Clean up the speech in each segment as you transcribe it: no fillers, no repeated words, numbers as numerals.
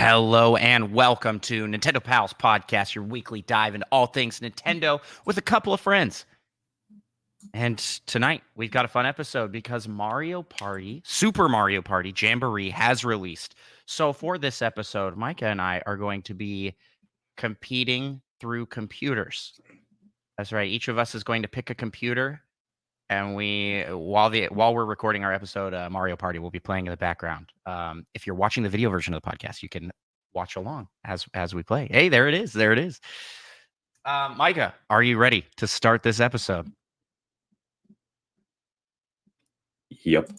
Hello and welcome to Nintendo Pals Podcast, your weekly dive into all things Nintendo with a couple of friends. And tonight we've got a fun episode because Super Mario Party Jamboree has released. So for this episode, Micah and I are going to be competing through computers. That's right. Each of us is going to pick a computer, and while we're recording our episode, Mario Party will be playing in the background. If you're watching the video version of the podcast, you can watch along as we play. Hey, there it is. There it is. Micah, are you ready to start this episode? Yep.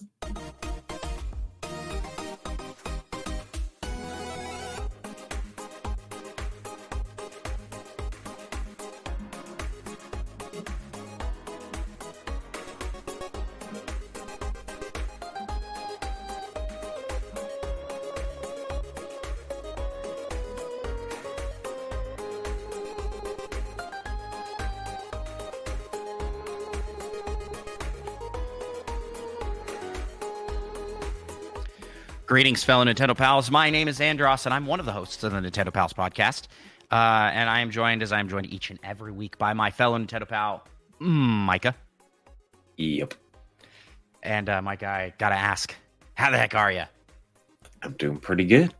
Greetings, fellow Nintendo Pals. My name is Andros, and I'm one of the hosts of the Nintendo Pals podcast. And I am joined, as I am joined each and every week, by my fellow Nintendo Pal, Micah. Yep. And Micah, I gotta ask, how the heck are you? I'm doing pretty good.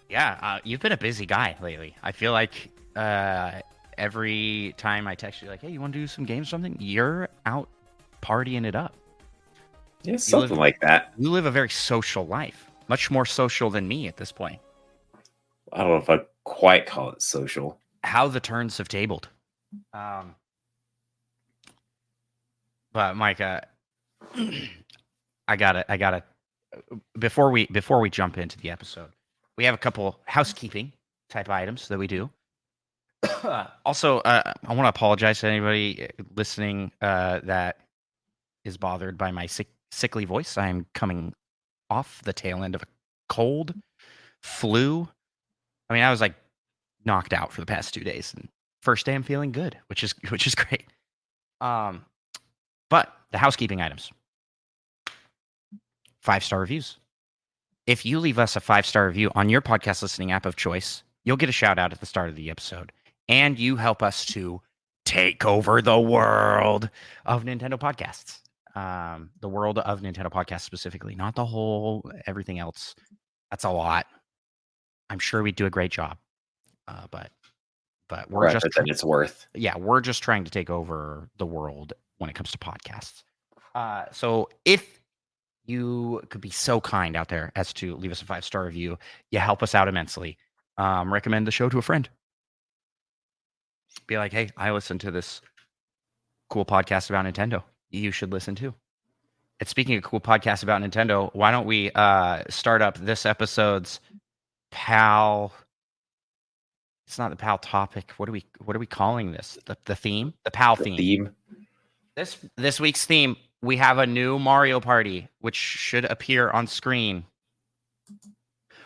Yeah, you've been a busy guy lately. I feel like every time I text you, like, hey, you want to do some games or something? You're out partying it up. Yeah, something like that. You live a very social life, much more social than me at this point. I don't know if I'd quite call it social. How the turns have tabled. But Micah, I gotta. Before we jump into the episode, we have a couple housekeeping type items that we do. Also, I want to apologize to anybody listening that is bothered by my sickly voice. I'm coming off the tail end of a cold, flu. I mean, I was like knocked out for the past 2 days, and first day I'm feeling good, which is great. But the housekeeping items: 5-star reviews. If you leave us a 5-star review on your podcast listening app of choice, you'll get a shout out at the start of the episode, and you help us to take over the world of Nintendo podcasts. The world of Nintendo podcasts specifically, not the whole everything else. That's a lot. I'm sure we do a great job, but we're Right, just but then it's worth. Yeah, we're just trying to take over the world when it comes to podcasts. So if you could be so kind out there as to leave us a 5-star review, you help us out immensely. Recommend the show to a friend. Be like, hey, I listened to this cool podcast about Nintendo. You should listen to. And speaking of cool podcasts about Nintendo, why don't we start up this episode's PAL? It's not the PAL topic. What are we calling this? The theme? The PAL theme. This week's theme, we have a new Mario Party, which should appear on screen.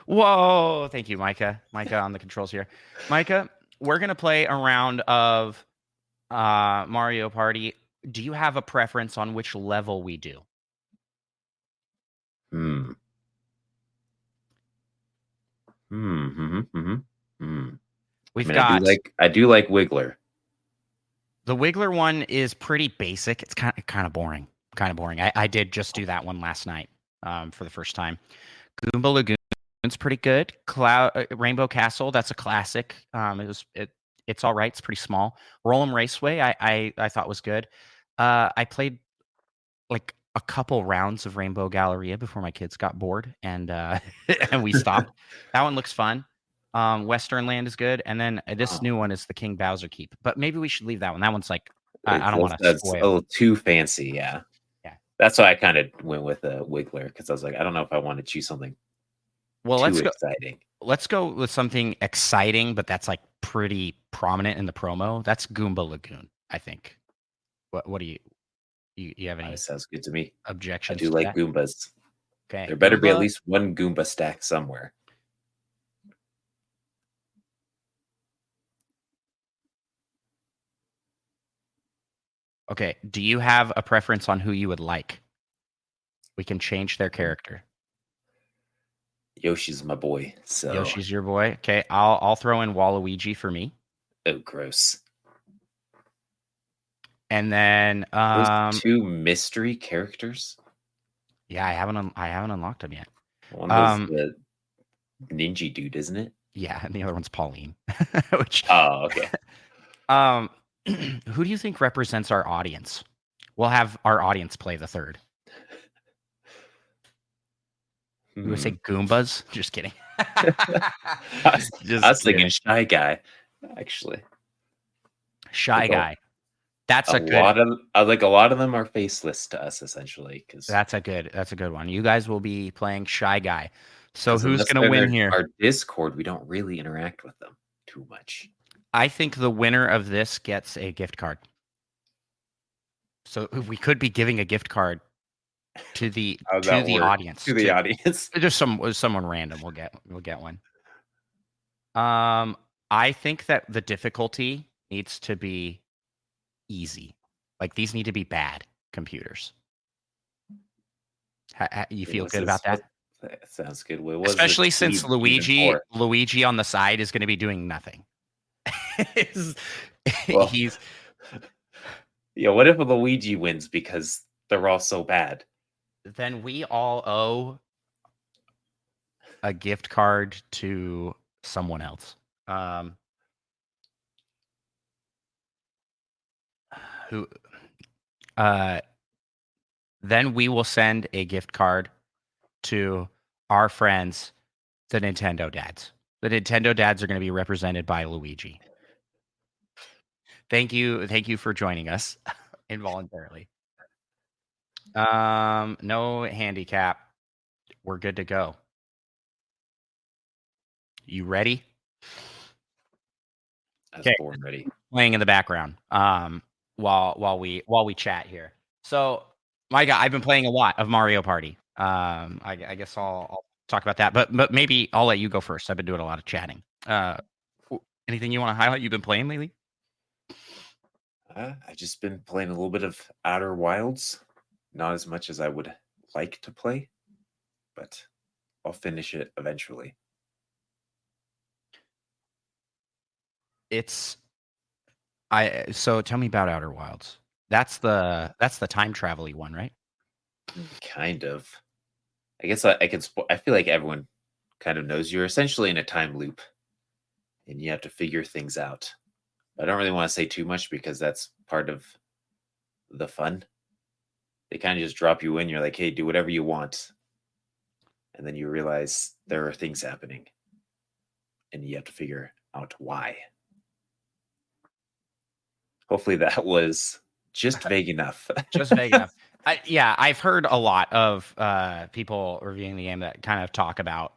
Whoa! Thank you, Micah. Micah on the controls here. Micah, we're gonna play a round of Mario Party. Do you have a preference on which level we do? We've got. I do like Wiggler. The Wiggler one is pretty basic. It's kind of boring. I did just do that one last night for the first time. Goomba Lagoon's pretty good. Rainbow Castle, that's a classic. It's all right. It's pretty small. Roll'em Raceway, I thought was good. I played like a couple rounds of Rainbow Galleria before my kids got bored and and we stopped. That one looks fun. Western Land is good, and then this new one is the King Bowser Keep. But maybe we should leave that one. That one's like I don't want to That's spoil. a little too fancy. Yeah. That's why I kind of went with a Wiggler, because I was like, I don't know if I want to choose something. Exciting. Let's go with something exciting, but that's like pretty prominent in the promo. That's Goomba Lagoon, I think. What do you have any? That sounds good to me. Objections? I do like Goombas. Okay. There better be at least one Goomba stack somewhere. Okay. Do you have a preference on who you would like? We can change their character. Yoshi's my boy. So Yoshi's your boy. Okay, I'll throw in Waluigi for me. oh, gross. And then Those 2 mystery characters. yeah, I haven't unlocked them yet. One of those the ninja dude, isn't it? Yeah, and the other one's Pauline. Which Oh, okay. who do you think represents our audience? We'll have our audience play the third. You would say Goombas? Just kidding. I was thinking Shy Guy, actually. Shy Guy. That's a lot of them are faceless to us, essentially. Because that's a good one. You guys will be playing Shy Guy. So who's gonna win here? Our Discord, we don't really interact with them too much. I think the winner of this gets a gift card. So we could be giving a gift card to the audience. To the audience. Just someone random will get one. I think that the difficulty needs to be easy. Like these need to be bad computers. You feel good about that? That sounds good. Especially since Luigi on the side is going to be doing nothing. He's yeah. What if Luigi wins because they're all so bad? Then we all owe a gift card to someone else. Then we will send a gift card to our friends, the Nintendo dads. The Nintendo dads are going to be represented by Luigi. Thank you for joining us involuntarily. No handicap. We're good to go. You ready? Okay, born ready. Playing in the background. While we chat here. So, my God, I've been playing a lot of Mario Party. I guess I'll talk about that, but maybe I'll let you go first. I've been doing a lot of chatting. Anything you want to highlight you've been playing lately? I've just been playing a little bit of Outer Wilds. Not as much as I would like to play, but I'll finish it eventually. So tell me about Outer Wilds. That's the time travel-y one, right? Kind of. I guess I feel like everyone kind of knows you're essentially in a time loop and you have to figure things out. I don't really want to say too much because that's part of the fun. They kind of just drop you in. You're like, hey, do whatever you want. And then you realize there are things happening and you have to figure out why. Hopefully that was just vague enough. Just vague enough. I've heard a lot of people reviewing the game that kind of talk about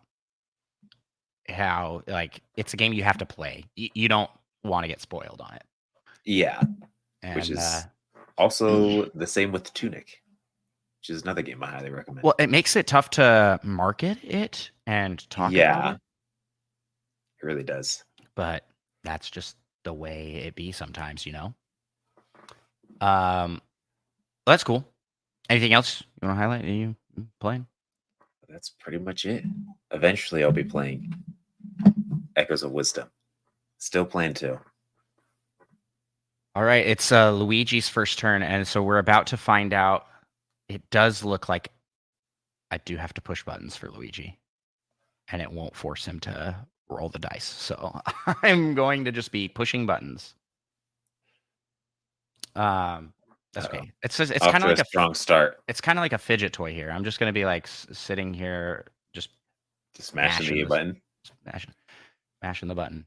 how like it's a game you have to play. You don't want to get spoiled on it. Yeah, which is also the same with Tunic, which is another game I highly recommend. Well, it makes it tough to market it and talk about it. It really does. But that's just the way it be sometimes, you know? That's cool. Anything else you want to highlight? Are you playing? That's pretty much it. Eventually, I'll be playing Echoes of Wisdom. Still playing too. All right, it's Luigi's first turn, and so we're about to find out. It does look like I do have to push buttons for Luigi, and it won't force him to roll the dice. So I'm going to just be pushing buttons. That's okay. It's kind of like a strong start. It's kind of like a fidget toy here. I'm just going to be like sitting here, just mashing the button, mashing the button.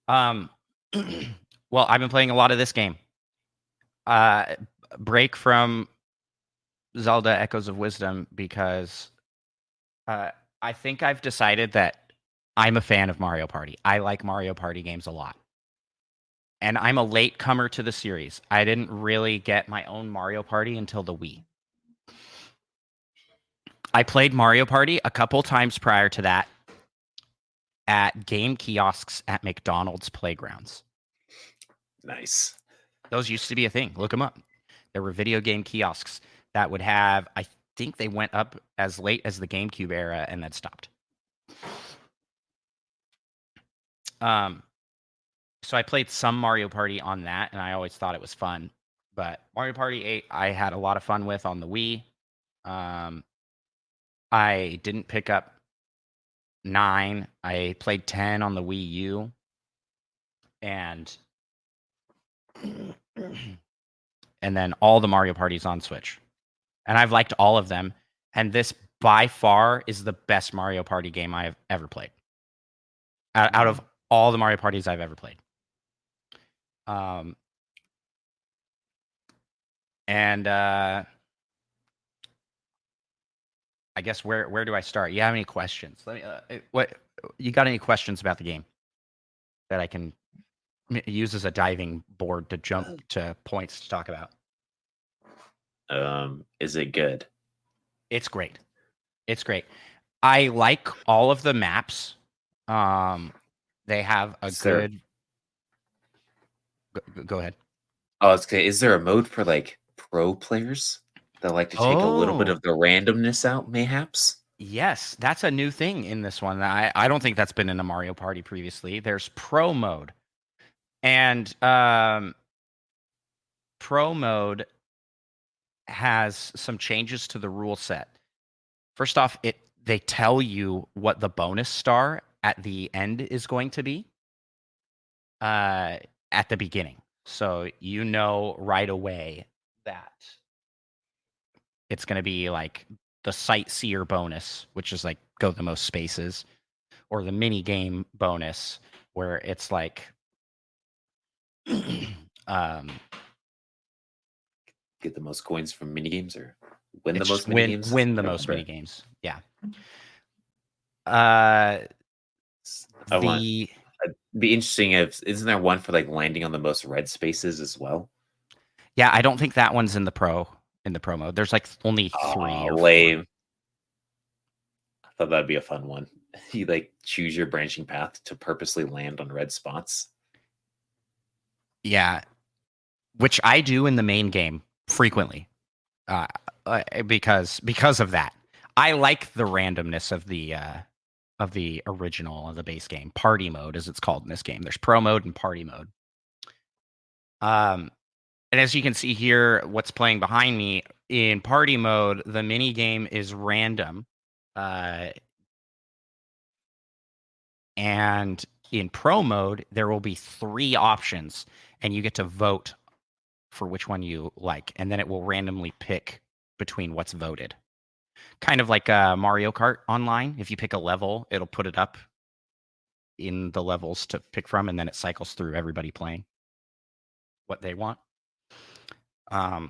Well, I've been playing a lot of this game. Break from Zelda Echoes of Wisdom because I think I've decided that I'm a fan of Mario Party. I like Mario Party games a lot. And I'm a late comer to the series. I didn't really get my own Mario Party until the Wii. I played Mario Party a couple times prior to that at game kiosks at McDonald's playgrounds. Nice. Those used to be a thing. Look them up. There were video game kiosks that would have, I think they went up as late as the GameCube era and then stopped. So I played some Mario Party on that, and I always thought it was fun. But Mario Party 8, I had a lot of fun with on the Wii. I didn't pick up 9. I played 10 on the Wii U. And then all the Mario Parties on Switch. And I've liked all of them. And this, by far, is the best Mario Party game I've ever played. Out of all the Mario Parties I've ever played. I guess where do I start? You have any questions? Let me. What you got? Any questions about the game that I can use as a diving board to jump to points to talk about? Is it good? It's great. It's great. I like all of the maps. They have a good. Go ahead. Oh, it's okay. Is there a mode for like pro players that like to take a little bit of the randomness out, mayhaps? Yes, that's a new thing in this one. I don't think that's been in a Mario Party previously. There's pro mode. And pro mode has some changes to the rule set. First off, they tell you what the bonus star at the end is going to be at the beginning. So you know right away that it's going to be like the sightseer bonus, which is like go the most spaces, or the mini game bonus, where it's like get the most coins from minigames, or win the it's most just minigames? win the most mini games. Yeah. It'd be interesting if isn't there one for like landing on the most red spaces as well? Yeah, I don't think that one's in the pro mode. There's like only 3 or 4. Lame. I thought that'd be a fun one. You like choose your branching path to purposely land on red spots. Yeah, which I do in the main game frequently, because of that. I like the randomness of the original of the base game. Party mode, as it's called in this game. There's pro mode and party mode. And as you can see here, what's playing behind me in party mode, the mini game is random. And in pro mode, there will be 3 options, and you get to vote for which one you like, and then it will randomly pick between what's voted. Kind of like Mario Kart Online. If you pick a level, it'll put it up in the levels to pick from, and then it cycles through everybody playing what they want. Oh,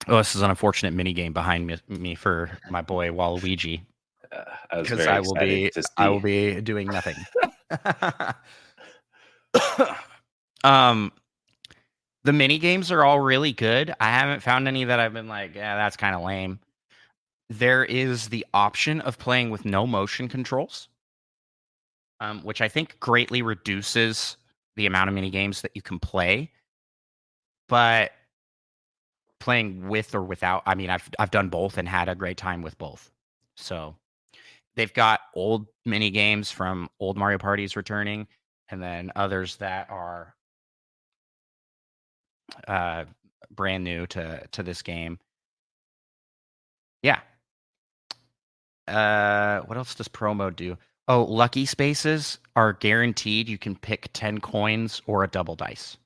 this is an unfortunate mini game behind me for my boy Waluigi. Because I will be doing nothing. The mini games are all really good. I haven't found any that I've been like, yeah, that's kind of lame. There is the option of playing with no motion controls, which I think greatly reduces the amount of mini games that you can play. But playing with or without, I mean, I've done both and had a great time with both. So they've got old mini games from old Mario Parties returning, and then others that are brand new to this game. Yeah. What else does pro mode do? Oh, lucky spaces are guaranteed. You can pick 10 coins or a double dice.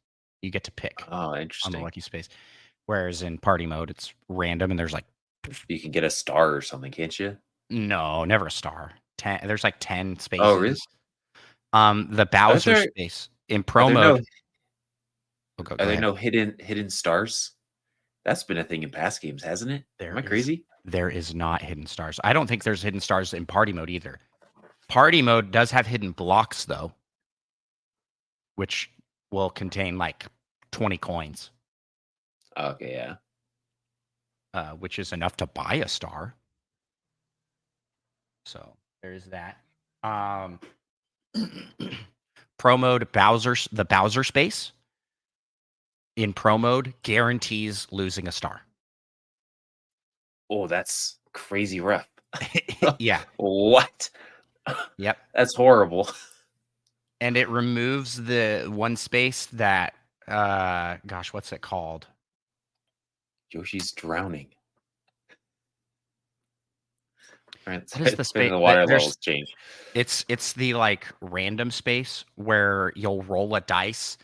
You get to pick on the lucky space. Whereas in party mode, it's random, and there's like you can get a star or something, can't you? No, never a star. 10. There's like 10 spaces. Oh, really? The Bowser space in pro mode. Are there no hidden stars? That's been a thing in past games, hasn't it? Am I crazy? There is not hidden stars. I don't think there's hidden stars in party mode either. Party mode does have hidden blocks, though, which will contain like 20 coins. Okay, yeah. Which is enough to buy a star. So there's that. Pro mode the Bowser space. in pro mode guarantees losing a star. Oh, that's crazy rough. Yeah. What? Yep. That's horrible. And it removes the one space that gosh, what's it called? Yoshi's drowning. Right, What is the the space? water There's levels change. it's the like random space where you'll roll a dice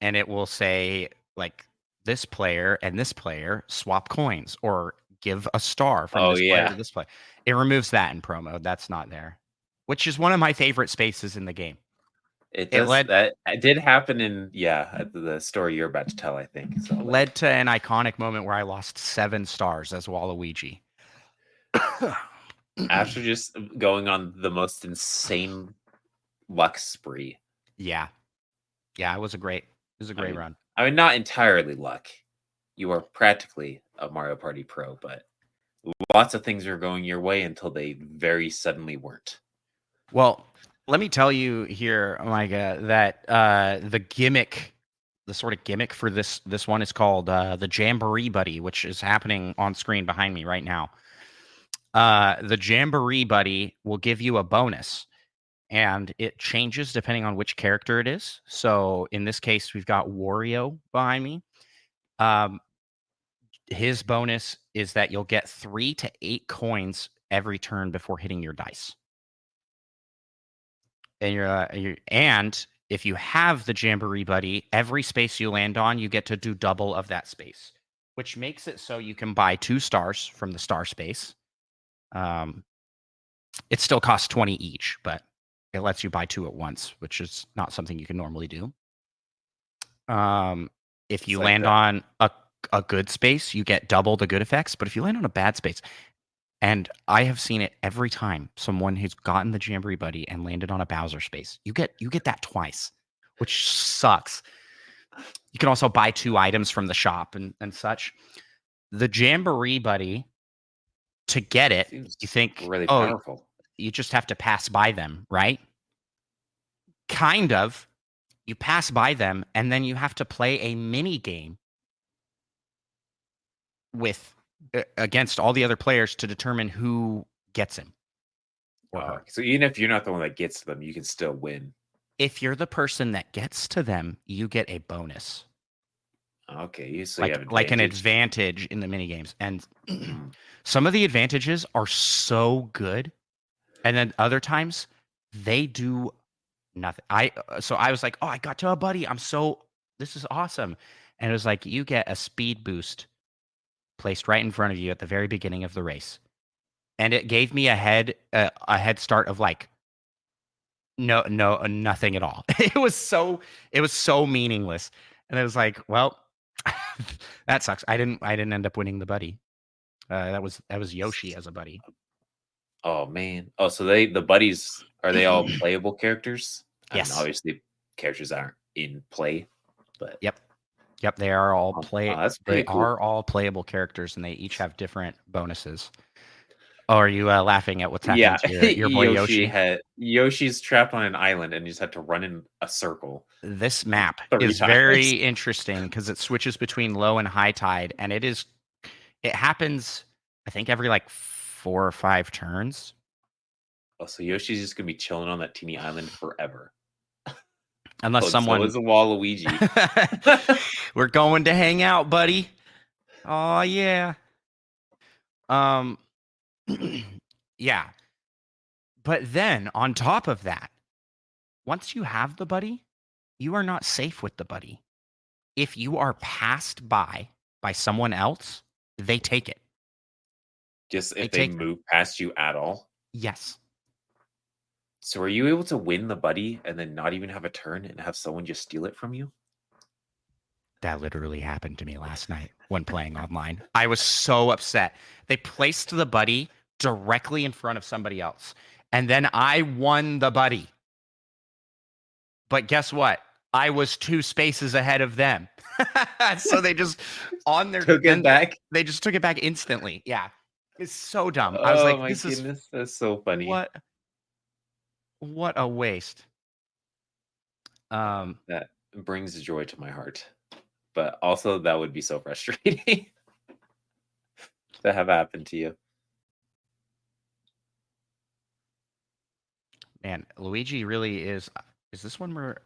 and it will say like this player and this player swap coins or give a star from Oh this player to yeah, this player. It removes that in pro mode. That's not there, which is one of my favorite spaces in the game. it It does. led That it did happen in the story you're about to tell. I think so. led to an iconic moment where I lost 7 stars as Waluigi. After just going on the most insane luck spree. Yeah. Yeah, it was a great run. I mean, not entirely luck. You are practically a Mario Party pro, but lots of things are going your way until they very suddenly weren't. Well, let me tell you here, Micah, that the sort of gimmick for this one is called the Jamboree Buddy, which is happening on screen behind me right now. The Jamboree Buddy will give you a bonus, and it changes depending on which character it is. So in this case, we've got Wario behind me. His bonus is that you'll get 3 to 8 coins every turn before hitting your dice. And if you have the Jamboree Buddy, every space you land on, you get to do double of that space, which makes it so you can buy 2 stars from the star space. It still costs 20 each, but it lets you buy 2 at once, which is not something you can normally do. If you land on a good space, you get double the good effects. But if you land on a bad space, and I have seen it every time someone who's gotten the Jamboree Buddy and landed on a Bowser space, you get that twice, which sucks. You can also buy 2 items from the shop and such. The Jamboree Buddy, to get it, Seems you think, really oh, powerful. you just have to pass by them, right? Kind of. You pass by them, and then you have to play a mini game with against all the other players to determine who gets him or her. So even if you're not the one that gets to them, you can still win. If you're the person that gets to them, you get a bonus. Okay, so you have Like an advantage in the mini games. And some of the advantages are so good, and then other times they do nothing. So I was like, oh, I got to a buddy. This is awesome. And it was like, you get a speed boost placed right in front of you at the very beginning of the race. And it gave me a head start of like nothing at all. It was so meaningless. And I was like, well, that sucks. I didn't end up winning the buddy. That was Yoshi as a buddy. Oh man. Oh, so the buddies, are they all playable characters? Yes. I mean, obviously characters aren't in play, but Yep, they are all that's pretty cool. are all playable characters, and they each have different bonuses. Oh, are you laughing at what's happening to your boy Yoshi? Yoshi's trapped on an island and just had to run in a circle. This map 3 is times. very interesting because it switches between low and high tide, and it happens, I think, every like 4 or 5 turns. Oh, so Yoshi's just gonna be chilling on that teeny island forever. Unless someone so is a Waluigi. We're going to hang out, buddy. Oh yeah. Yeah. But then on top of that, once you have the buddy, you are not safe with the buddy. If you are passed by someone else, they take it. Just if they move past you at all? Yes. So are you able to win the buddy and then not even have a turn and have someone just steal it from you? That literally happened to me last night when playing online. I was so upset. They placed the buddy directly in front of somebody else. And then I won the buddy. But guess what? I was 2 spaces ahead of them. So they just took it back. They just took it back instantly. Yeah. It's so dumb. I was like, my goodness, that's so funny. What a waste. That brings joy to my heart. but also that would be so frustrating to have happen to you. Man, Luigi really is. Is this one where?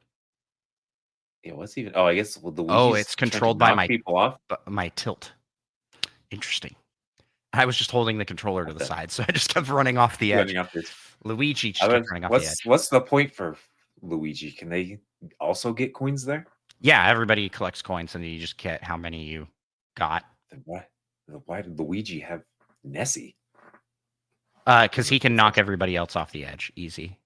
Yeah, what's even? Oh, I guess well, Oh, Luigi's it's trying to controlled by knock people off. my tilt. Interesting. I was just holding the controller to the Okay, side, so I just kept running off the edge. running off this. Luigi I just kept was. running off the edge. What's the point for Luigi? Can they also get coins there? Yeah, everybody collects coins, and you just get how many you got. Then why did Luigi have Nessie? Because Doesn't he make can any knock sense. everybody else off the edge. Easy.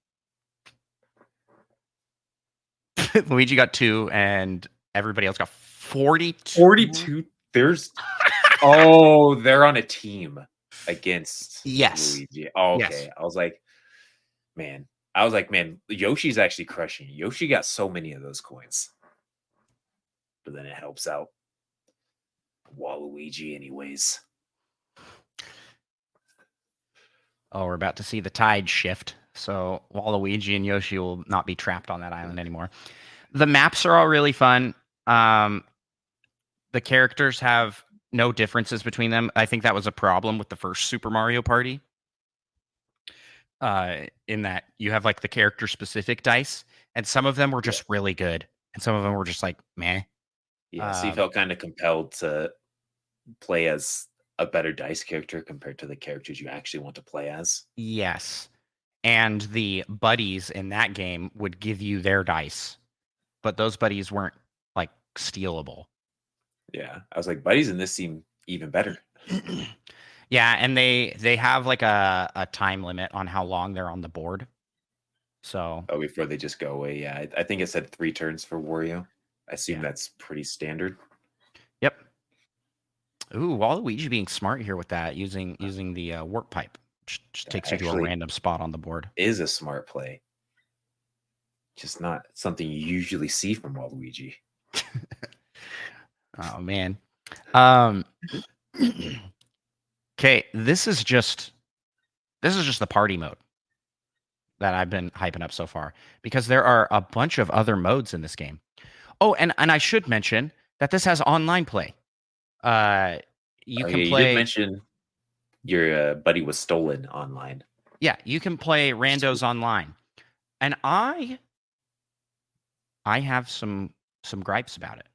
Luigi got 2, and everybody else got 42. 42. There's oh, they're on a team against Yes. Luigi. Oh, Yes. okay. Man. I was like, man, Yoshi's actually crushing. Yoshi got so many of those coins. But then it helps out Waluigi anyways. Oh, we're about to see the tide shift. So Waluigi and Yoshi will not be trapped on that island anymore. The maps are all really fun. The characters have no differences between them. I think that was a problem with the first Super Mario Party. In that you have like the character specific dice, and some of them were just really good, and some of them were just like meh. Yeah, so you felt kind of compelled to play as a better dice character compared to the characters you actually want to play as. Yes. And the buddies in that game would give you their dice, but those buddies weren't like stealable. Yeah, I was like, buddies in this seem even better. Yeah, and they have like a time limit on how long they're on the board. So Oh, before they just go away. Yeah, I think it said 3 turns for Wario. I assume that's pretty standard. Yep. Ooh, Waluigi being smart here with that, using the warp pipe. Just That takes you to a actually random spot on the board. is a smart play. Just not something you usually see from Waluigi. Oh man. Okay, this is just the party mode that I've been hyping up so far, because there are a bunch of other modes in this game. Oh, and I should mention that this has online play. You can You did play. mention your buddy was stolen online. Yeah, you can play randos online, and I have some gripes about it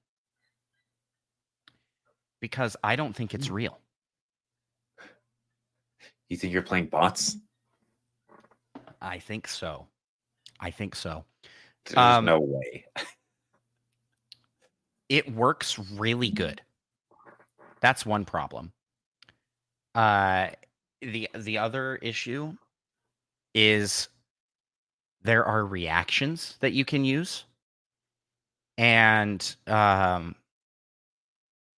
because I don't think it's real. You think you're playing bots? I think so. There's no way. It works really good. That's one problem. The other issue is there are reactions that you can use, and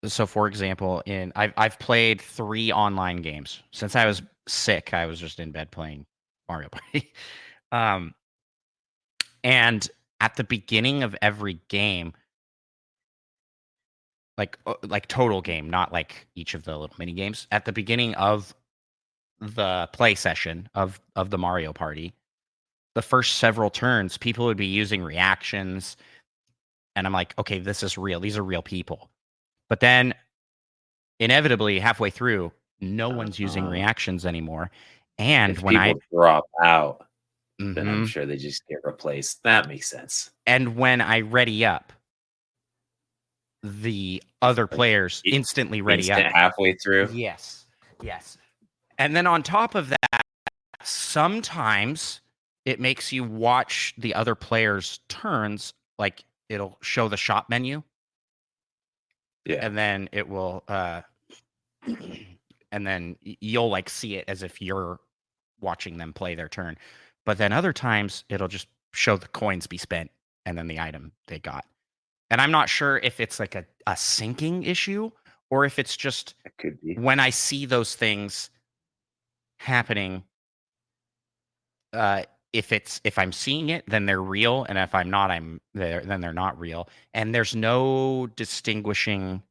so for example, I've played 3 online games since I was sick. I was just in bed playing Mario Party, and at the beginning of every game, like total game, not like each of the little mini games. At the beginning of the play session of the Mario Party, the first several turns, people would be using reactions, and I'm like, okay, this is real. These are real people. But then, inevitably, halfway through, no one's using reactions anymore. And if when people drop out, then I'm Mhm. sure they just get replaced. That makes sense. And when I ready up, the other Like, players instantly ready up. Instant halfway through. Yes. And then on top of that, sometimes it makes you watch the other players' turns. Like it'll show the shop menu, Yeah. and then it will, and then you'll like see it as if you're watching them play their turn. But then other times it'll just show the coins be spent and then the item they got. And I'm not sure if it's like a syncing issue or if it's just It could be. when I see those things happening, if I'm seeing it, then they're real, and if I'm not, then they're not real. And there's no distinguishing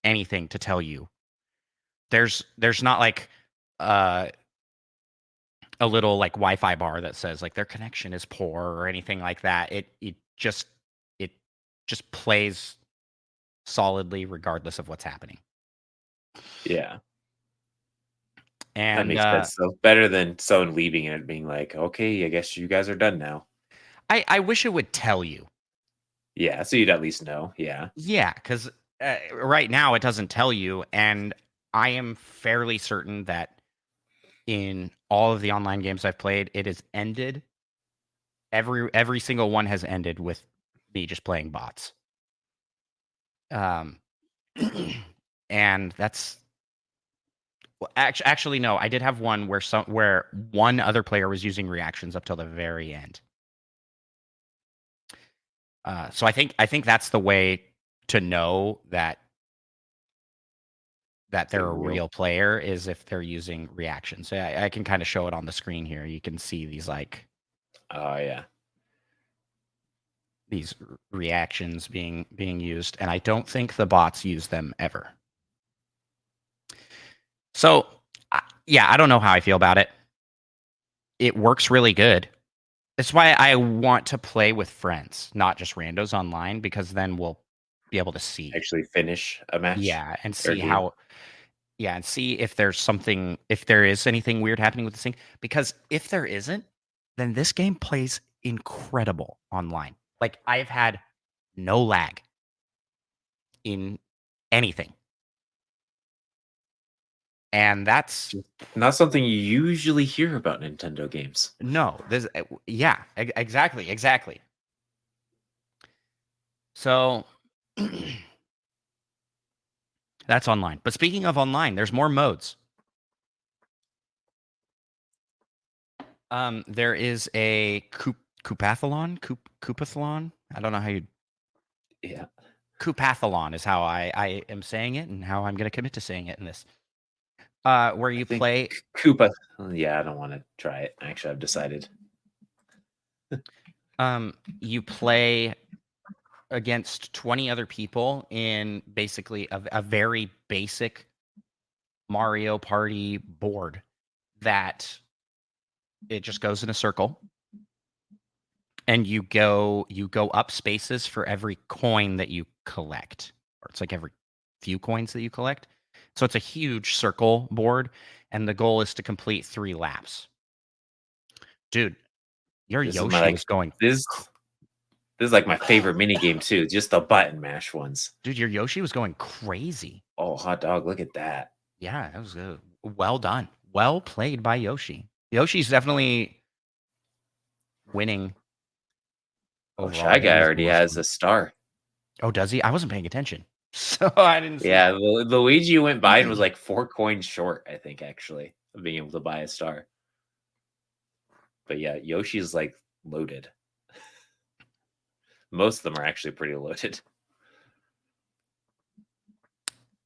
anything to tell you. There's not like a little like Wi-Fi bar that says like their connection is poor or anything like that. It just plays solidly regardless of what's happening. Yeah. That And makes sense. So better than someone leaving and it being like, okay, I guess you guys are done now. I wish it would tell you. Yeah, so you'd at least know. Yeah. Yeah, because right now it doesn't tell you, and I am fairly certain that in all of the online games I've played, it has ended. Every single one has ended with me just playing bots. Um, and that's well, actually no. I did have one where one other player was using reactions up till the very end. So I think that's the way to know that they're They're a real. real player is if they're using reactions. So I can kind of show it on the screen here. You can see these Oh yeah. these reactions being used, and I don't think the bots use them ever. So yeah, I don't know how I feel about it. It works really good. That's why I want to play with friends, not just randos online, because then we'll be able to see. Actually finish a match Yeah, and or a see game. how yeah, and see if there's something if there is anything weird happening with this thing. Because if there isn't, then this game plays incredible online. Like I've had no lag in anything. And that's Just not something you usually hear about Nintendo games. no, this yeah, exactly. So that's online. But speaking of online, there's more modes. There is a Coupathlon. I don't know how you Yeah. Coupathlon is how I am saying it and how I'm going to commit to saying it in this. Where I you think play Koopa. Yeah, I don't want to try it. Actually, I've decided. you play against 20 other people in basically a very basic Mario Party board that it just goes in a circle and you go up spaces for every coin that you collect, or it's like every few coins that you collect. So it's a huge circle board, and the goal is to complete 3 laps. Dude, your This is my Yoshi was going this this is like my favorite mini game too. Just the button mash ones. dude, your Yoshi was going crazy. Oh, hot dog! Look at that. Yeah, that was good. Well done. Well played by Yoshi. Yoshi's definitely winning Oh, overall. Shy I think Guy he's the already most has fun. a star. Oh, does he? I wasn't paying attention. So I didn't see Yeah, that. Luigi went by and was like 4 coins short. I think actually of being able to buy a star. But yeah, Yoshi's like loaded. Most of them are actually pretty loaded.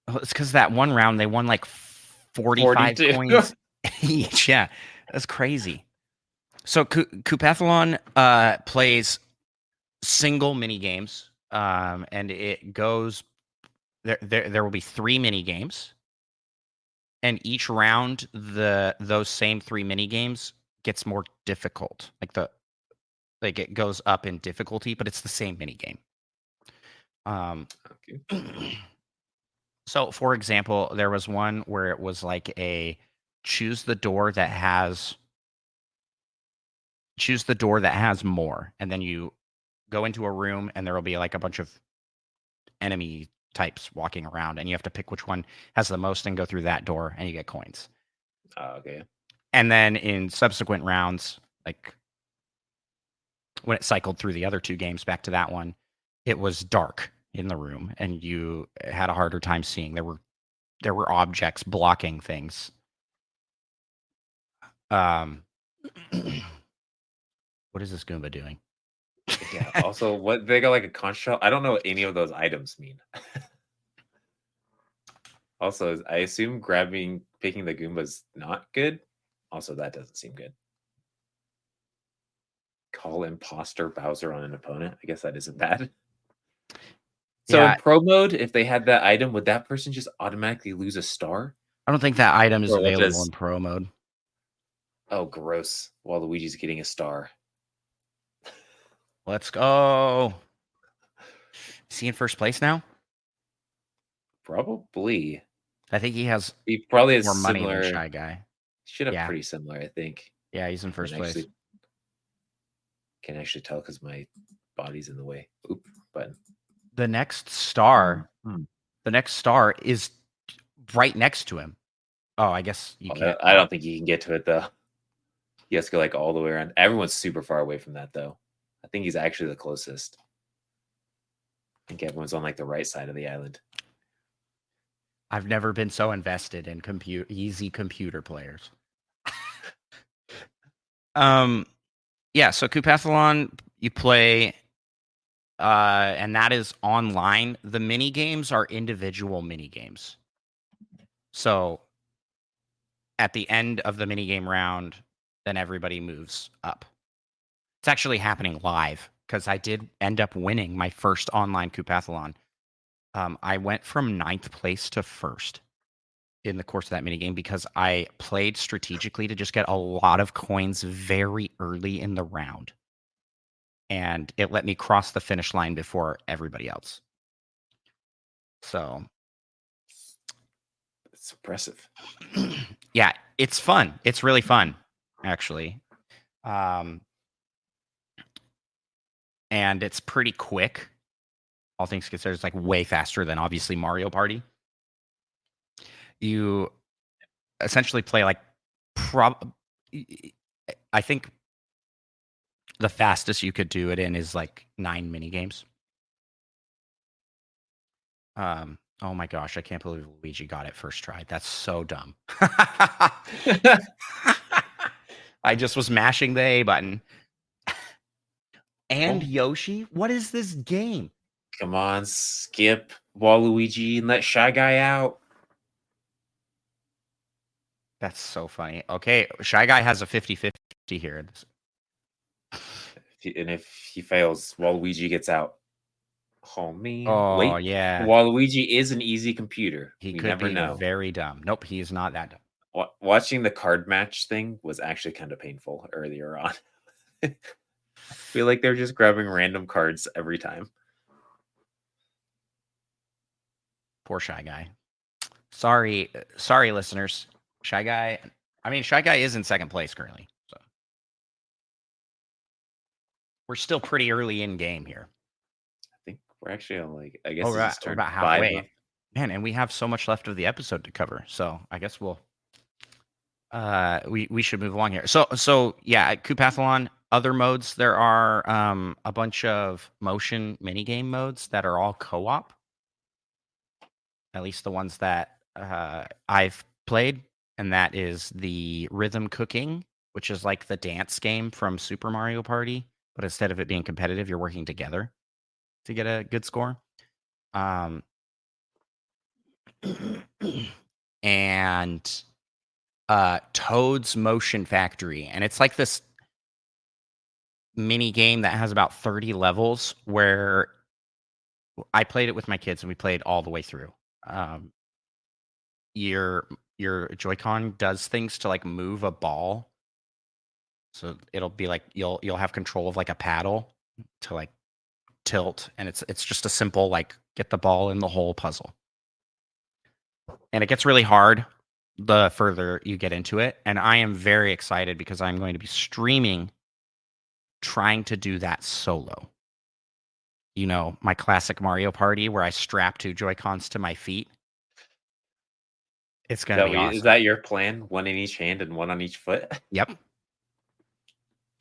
Oh, it's because that one round they won like 45 42. coins each. Yeah, that's crazy. So Coupathlon plays single mini games, and it goes there will be 3 mini games, and each round those same 3 mini games gets more difficult. Like it goes up in difficulty, but it's the same mini game. Okay. So, for example, there was one where it was like a choose the door that has more, and then you go into a room and there will be like a bunch of enemy types walking around, and you have to pick which one has the most and go through that door, and you get coins. Okay. And then in subsequent rounds, like when it cycled through the other 2 games back to that one, it was dark in the room, and you had a harder time seeing. There were objects blocking things. Um, what is this Goomba doing? Yeah. Also, what they got like a conch shell? I don't know what any of those items mean. Also, I assume picking the Goombas not good. Also, that doesn't seem good. Call imposter Bowser on an opponent. I guess that isn't bad. So in Yeah, pro mode, if they had that item, would that person just automatically lose a star? I don't think that item is Or what available in does pro mode. oh gross. While Luigi's getting a star. Let's go. Is he in first place now? Probably. I think he has He probably has more money than similar. Shy Guy. Should have Yeah. pretty similar, I think. Yeah, he's in first And place. actually, can actually tell because my body's in the way. Oop, button. The next star, the next star is right next to him. Oh, I guess you can't. I don't think you can get to it though. He has to go like all the way around. Everyone's super far away from that though. I think he's actually the closest. I think everyone's on like the right side of the island. I've never been so invested in easy computer players. Yeah, so Coupathlon, you play, and that is online. The mini games are individual mini games. So at the end of the mini game round, then everybody moves up. It's actually happening live because I did end up winning my first online Coupathlon. I went from 9th place to 1st in the course of that mini game because I played strategically to just get a lot of coins very early in the round. And it let me cross the finish line before everybody else. So it's impressive. Yeah, it's fun. It's really fun, actually. And it's pretty quick. All things considered, it's like way faster than obviously Mario Party. You essentially play like I think the fastest you could do it in is like 9 mini games. Oh my gosh, I can't believe Luigi got it first try. That's so dumb. I just was mashing the A button. And Yoshi, what is this game? Come on, skip Waluigi and let Shy Guy out. That's so funny. Okay, Shy Guy has a 50-50 here. And if he fails, Waluigi gets out. Oh man! Oh Wait, yeah, Waluigi is an easy computer. he We could never be know. very dumb. Nope, he is not that dumb. Watching the card match thing was actually kind of painful earlier on. I feel like they're just grabbing random cards every time. Poor Shy Guy. Sorry, listeners. Shy Guy. I mean, Shy Guy is in second place currently. So we're still pretty early in game here. I think we're actually on like I guess we're about halfway. Man, and we have so much left of the episode to cover. So I guess we'll we should move along here. So yeah, at Coupathlon, other modes, there are a bunch of motion minigame modes that are all co-op. At least the ones that I've played, and that is the rhythm cooking, which is like the dance game from Super Mario Party, but instead of it being competitive, you're working together to get a good score. And Toad's Motion Factory, and it's like this mini game that has about 30 levels where I played it with my kids and we played all the way through. Your Joy-Con does things to like move a ball, so it'll be like you'll have control of like a paddle to like tilt, and it's just a simple like get the ball in the hole puzzle. And it gets really hard the further you get into it, and I am very excited because I'm going to be streaming trying to do that solo. You know, my classic Mario Party where I strap 2 Joy-Cons to my feet. It's going to be awesome. Is that your plan? One in each hand and one on each foot? Yep.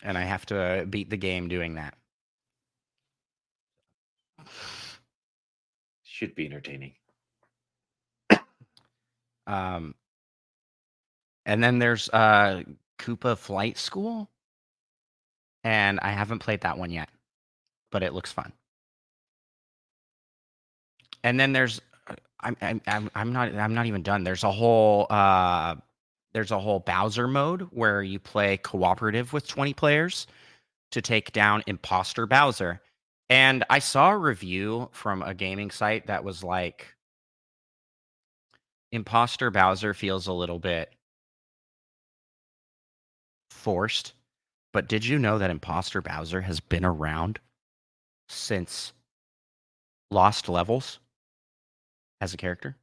And I have to beat the game doing that. Should be entertaining. And then there's Koopa Flight School, and I haven't played that one yet, but it looks fun. And then there's I'm not even done. There's a whole Bowser mode where you play cooperative with 20 players to take down Imposter Bowser. And I saw a review from a gaming site that was like, Imposter Bowser feels a little bit forced. But did you know that Imposter Bowser has been around since Lost Levels as a character.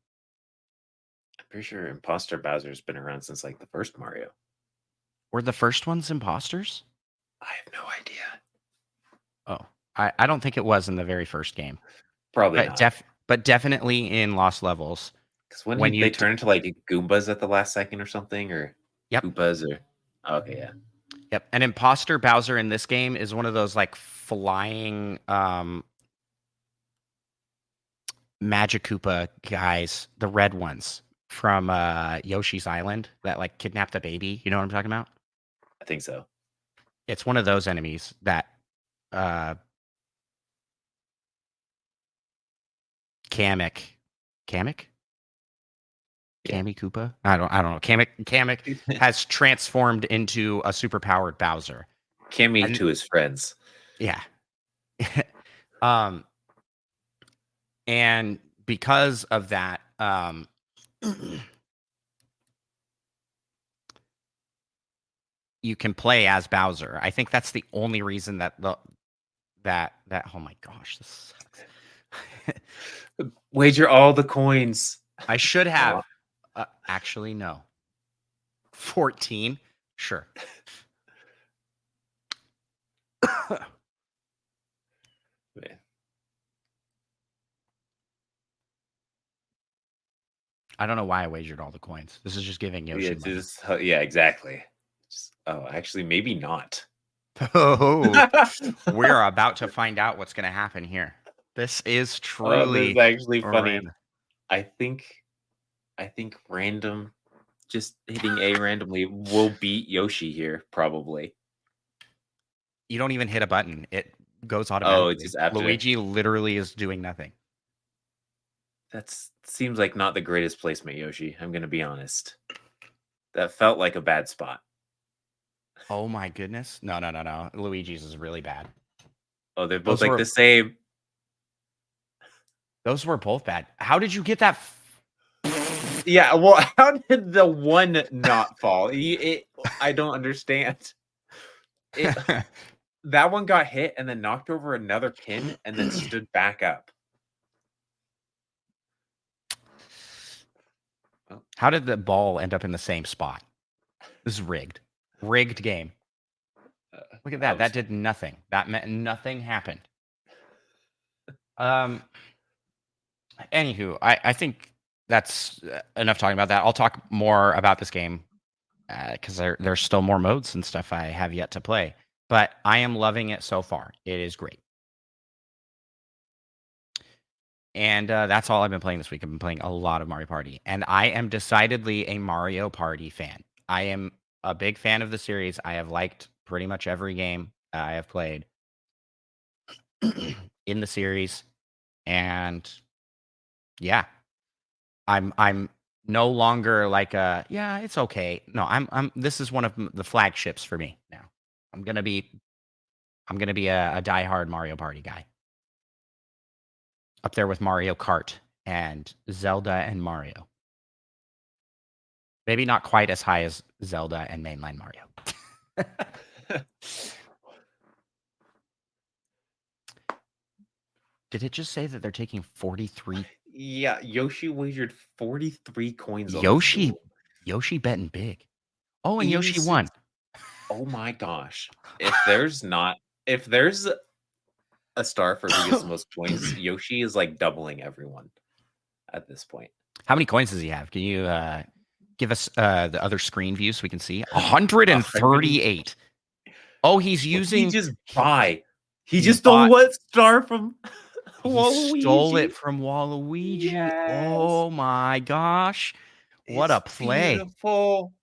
I'm pretty sure Imposter Bowser's been around since like the first Mario. Were the first ones imposters? I have no idea. Oh, I don't think it was in the very first game. Probably But not. but definitely in Lost Levels. Because when When they you turn into like Goombas at the last second or something, or Yep. Koopas, or okay, yeah. Yep. An imposter Bowser in this game is one of those like flying Magic Koopa guys, the red ones from Yoshi's Island that like kidnapped a baby. You know what I'm talking about? I think so. It's one of those enemies that Kamek. Kami Koopa? I don't know. Kamek has transformed into a superpowered Bowser. Cammy to his friends. Yeah. And because of that, you can play as Bowser. I think that's the only reason that that oh my gosh, this sucks. Wager all the coins. I should have. Actually, no. 14? Sure. Man. I don't know why I wagered all the coins. This is just giving Yoshi money. Yeah, exactly. Actually, maybe not. Oh, we're about to find out what's going to happen here. This is truly this is actually funny. random. I think random, just hitting A randomly will beat Yoshi here, probably. You don't even hit a button. It goes automatically. Oh, it's just after. Luigi literally is doing nothing. That seems like not the greatest placement, Yoshi. I'm going to be honest. That felt like a bad spot. Oh my goodness. No. Luigi's is really bad. Oh, they're both the same. Those were both bad. How did you get that? Yeah, well, how did the one not fall? I don't understand. That one got hit and then knocked over another pin and then stood back up. How did the ball end up in the same spot? This is rigged. Rigged game. Look at that. That did nothing. That meant nothing happened. Anywho, I think that's enough talking about that. I'll talk more about this game because there's still more modes and stuff I have yet to play. But I am loving it so far. It is great. And that's all I've been playing this week. I've been playing a lot of Mario Party. And I am decidedly a Mario Party fan. I am a big fan of the series. I have liked pretty much every game I have played in the series. And yeah, I'm no longer like yeah, it's okay. No, I'm this is one of the flagships for me now. I'm gonna be a diehard Mario Party guy. Up there with Mario Kart and Zelda and Mario. Maybe not quite as high as Zelda and mainline Mario. Did it just say that they're taking 43? Yeah, Yoshi wagered 43 coins. Yoshi betting big. Oh, and Yoshi won. Oh my gosh. If there's a star for who gets the most coins, Yoshi is like doubling everyone at this point. How many coins does he have? Can you give us the other screen view so we can see? 138. Oh, he's using. He just stole what star from Waluigi? He stole it from Waluigi. Yes. Oh my gosh! What a play! Beautiful.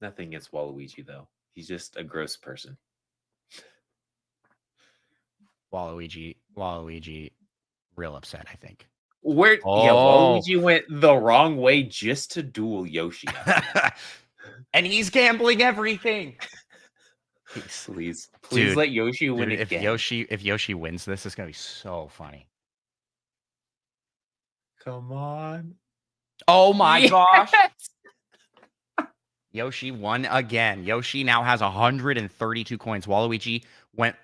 Nothing against Waluigi though. He's just a gross person. Waluigi, real upset, I think. Waluigi went the wrong way just to duel Yoshi. And he's gambling everything. Please dude, let Yoshi win again. If Yoshi wins this, it's gonna be so funny. Come on. Oh my gosh. Yoshi won again. Yoshi now has 132 coins. Waluigi went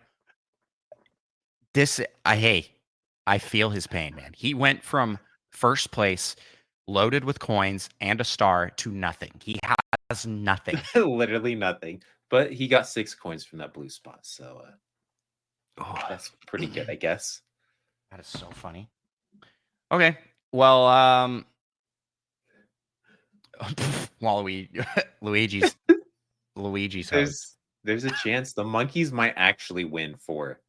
I feel his pain, man. He went from first place, loaded with coins and a star, to nothing. He has nothing. Literally nothing. But he got 6 coins from that blue spot, so Oh, that's pretty good, I guess. that is so funny. Okay, well, Luigi's hosed. There's a chance the monkeys might actually win for.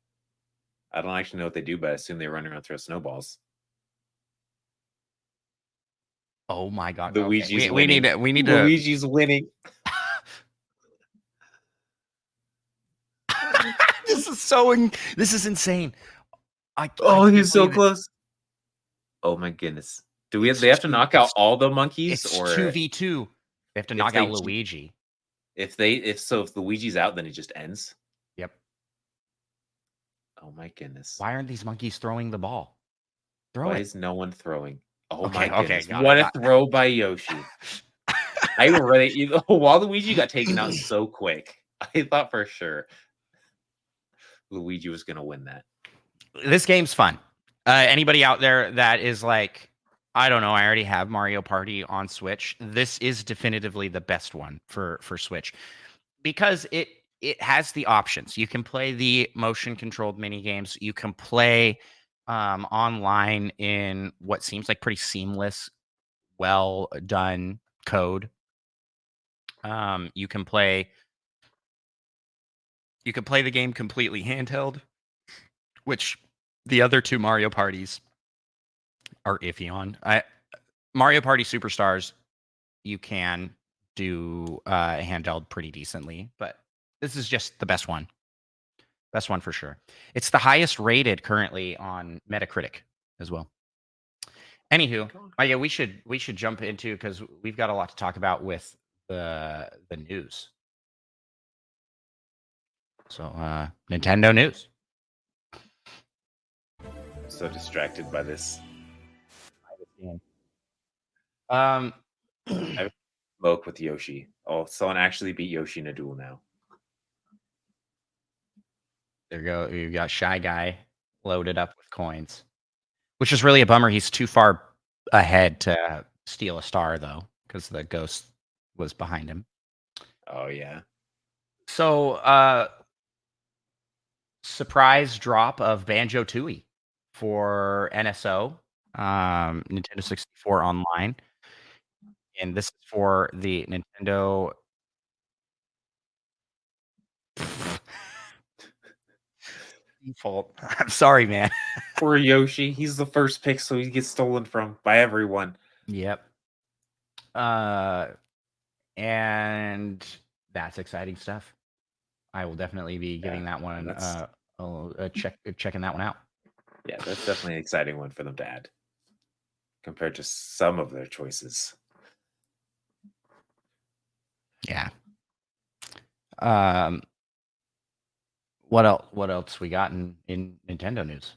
I don't actually know what they do, but I assume they run around and throw snowballs. Oh my god! Luigi's Okay. winning. We need to. Luigi's winning. This is insane. I Oh, can't he's so believe it. close. Oh my goodness. Do they have to knock out all the monkeys, It's or 2v2. They have to knock out Luigi. if Luigi's out, then it just ends? Yep. Oh my goodness. Why aren't these monkeys throwing the ball? Why is no one throwing? Oh Okay, my goodness. got What it, a throw by Yoshi. I already Waluigi got taken out so quick. I thought for sure Luigi was gonna win that. This game's fun. Anybody out there that is like, I don't know, I already have Mario Party on Switch. This is definitively the best one for Switch because it has the options. You can play the motion controlled mini games. You can play online in what seems like pretty seamless, well done code. You can play the game completely handheld, which the other two Mario Parties are iffy on. Mario Party Superstars, you can do handheld pretty decently, but this is just the best one. Best one for sure. It's the highest rated currently on Metacritic as well. Anywho, yeah, we should jump into, because we've got a lot to talk about with the news. So Nintendo news. So distracted by this. I smoke with Yoshi. Oh, someone actually beat Yoshi in a duel now. There you go. You got Shy Guy loaded up with coins, which is really a bummer. He's too far ahead to steal a star, though, because the ghost was behind him. Oh, yeah. So, surprise drop of Banjo-Tooie for NSO, Nintendo 64 Online. And this is for the Nintendo. Default. I'm sorry, man. Poor Yoshi. He's the first pick, so he gets stolen from by everyone. Yep. And that's exciting stuff. I will definitely be giving that one checking that one out. Yeah, that's definitely an exciting one for them to add compared to some of their choices. Yeah. What else we got in Nintendo news?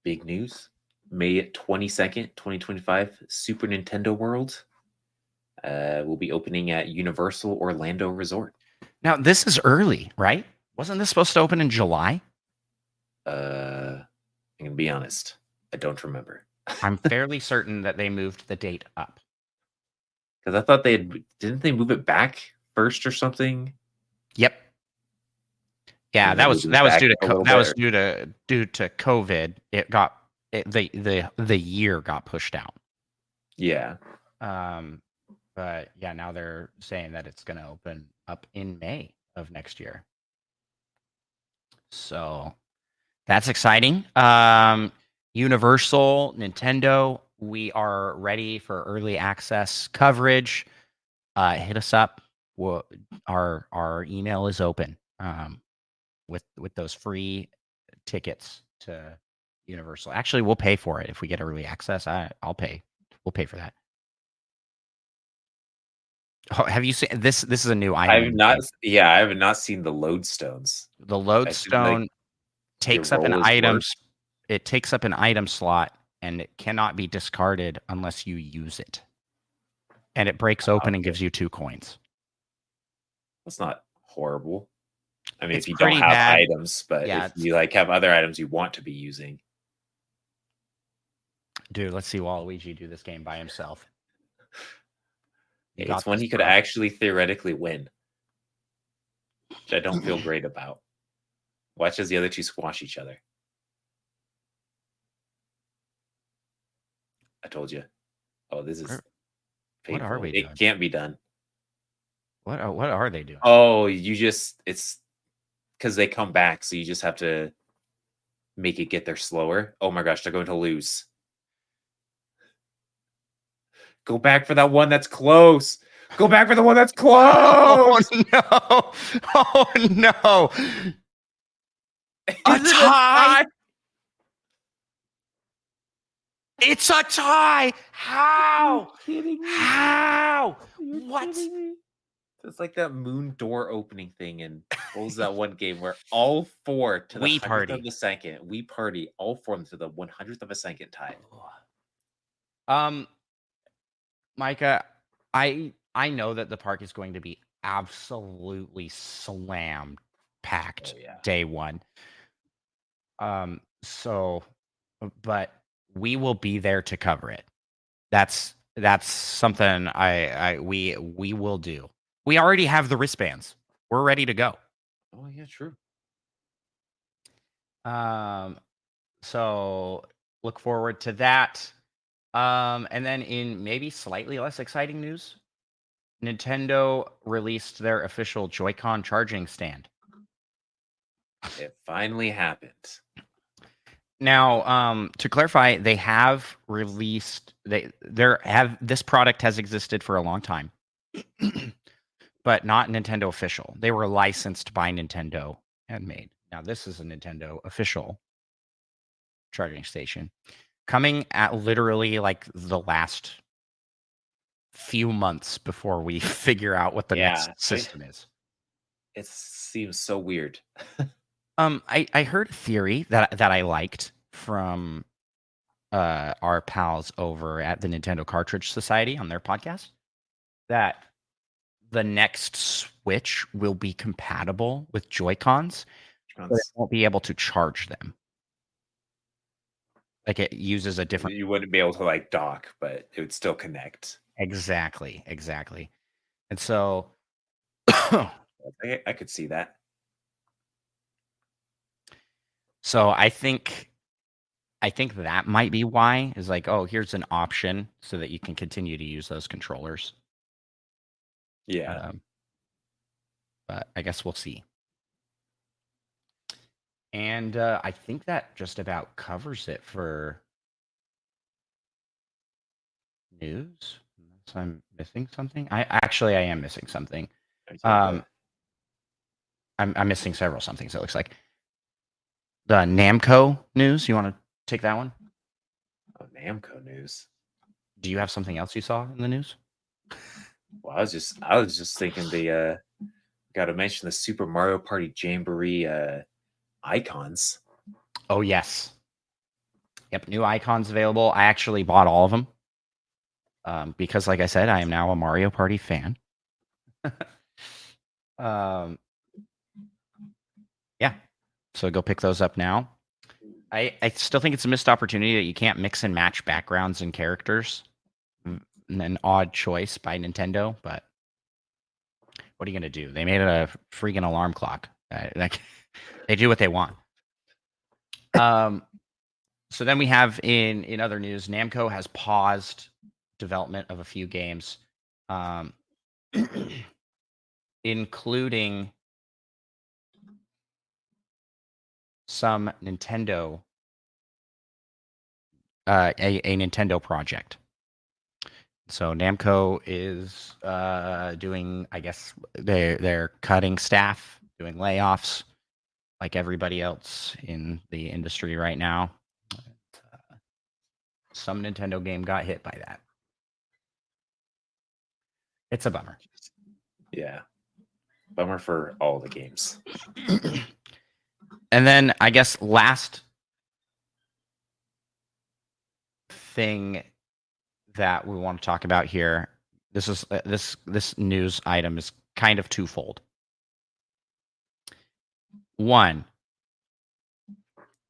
Big news. May 22nd, 2025, Super Nintendo World will be opening at Universal Orlando Resort. Now, this is early, right? Wasn't this supposed to open in July? I'm going to be honest. I don't remember. I'm fairly certain that they moved the date up. Because I thought didn't they move it back first or something? Yep. Yeah, And that was due to COVID. It got the year got pushed out. Yeah. But yeah, now they're saying that it's going to open up in May of next year. So that's exciting. Universal, Nintendo, we are ready for early access coverage. Hit us up. Our email is open with those free tickets to Universal. Actually, we'll pay for it if we get early access. I'll pay. We'll pay for that. Oh, have you seen this? This is a new item. I have not. Yeah, I have not seen the lodestones. The lodestone takes up an item. It takes up an item slot, and it cannot be discarded unless you use it. And it breaks open and gives you 2 coins. That's not horrible. I mean, It's if you don't pretty have bad. items, but Yeah, if you like have other items you want to be using. dude, let's see Waluigi do this game by himself. He It's got one this, he could bro. actually theoretically win, which I don't feel great about. Watch as the other two squash each other. I told you. Oh, this is What are painful. we It doing? can't be done. What are they doing? Oh, it's because they come back, so you just have to make it get there slower. Oh my gosh, they're going to lose. Go back for that one that's close. Go back for the one that's Oh close. no! Oh no! A It's tie! It's a tie! How? Kidding me? How? You're What? kidding me? It's like that moon door opening thing in what was that one game where all four to the Wii 100th Party. of the second, we party all four to the 100th of a second tie. Micah, I know that the park is going to be absolutely slam packed Oh, yeah. day one. So, but we will be there to cover it. That's something we will do. We already have the wristbands. We're ready to go. Oh yeah, true. So look forward to that. And then in maybe slightly less exciting news, Nintendo released their official Joy-Con charging stand. It finally happened. Now, to clarify, they have released this product has existed for a long time, but not Nintendo official. They were licensed by Nintendo and made. Now, this is a Nintendo official charging station coming at literally like the last few months before we figure out what the next system is. It seems so weird. I heard a theory that I liked from our pals over at the Nintendo Cartridge Society on their podcast that the next Switch will be compatible with Joy-Cons, but it won't be able to charge them. Like it uses a different. You wouldn't be able to like dock, but it would still connect. Exactly. And so I could see that. So I think that might be why is like, oh, here's an option so that you can continue to use those controllers. Yeah. But I guess we'll see. And I think that just about covers it for news. Unless I'm missing something. I am missing something. I'm missing several somethings. It looks like the Namco news. You want to take that one? Oh, Namco news. Do you have something else you saw in the news? Well, I was just thinking the got to mention the Super Mario Party Jamboree icons. Oh yes. Yep, new icons available. I actually bought all of them because, like I said, I am now a Mario Party fan. Yeah, so go pick those up now. I still think it's a missed opportunity that you can't mix and match backgrounds and characters. An odd choice by Nintendo, but what are you gonna do? They made it a freaking alarm clock. They do what they want. So then we have in other news, Namco has paused development of a few games, including some Nintendo, a Nintendo project. So Namco is doing, I guess they're cutting staff, doing layoffs, like everybody else in the industry right now. Some Nintendo game got hit by that. It's a bummer. Yeah. Bummer for all the games. And then I guess last thing that we want to talk about here, this is this news item is kind of twofold. One,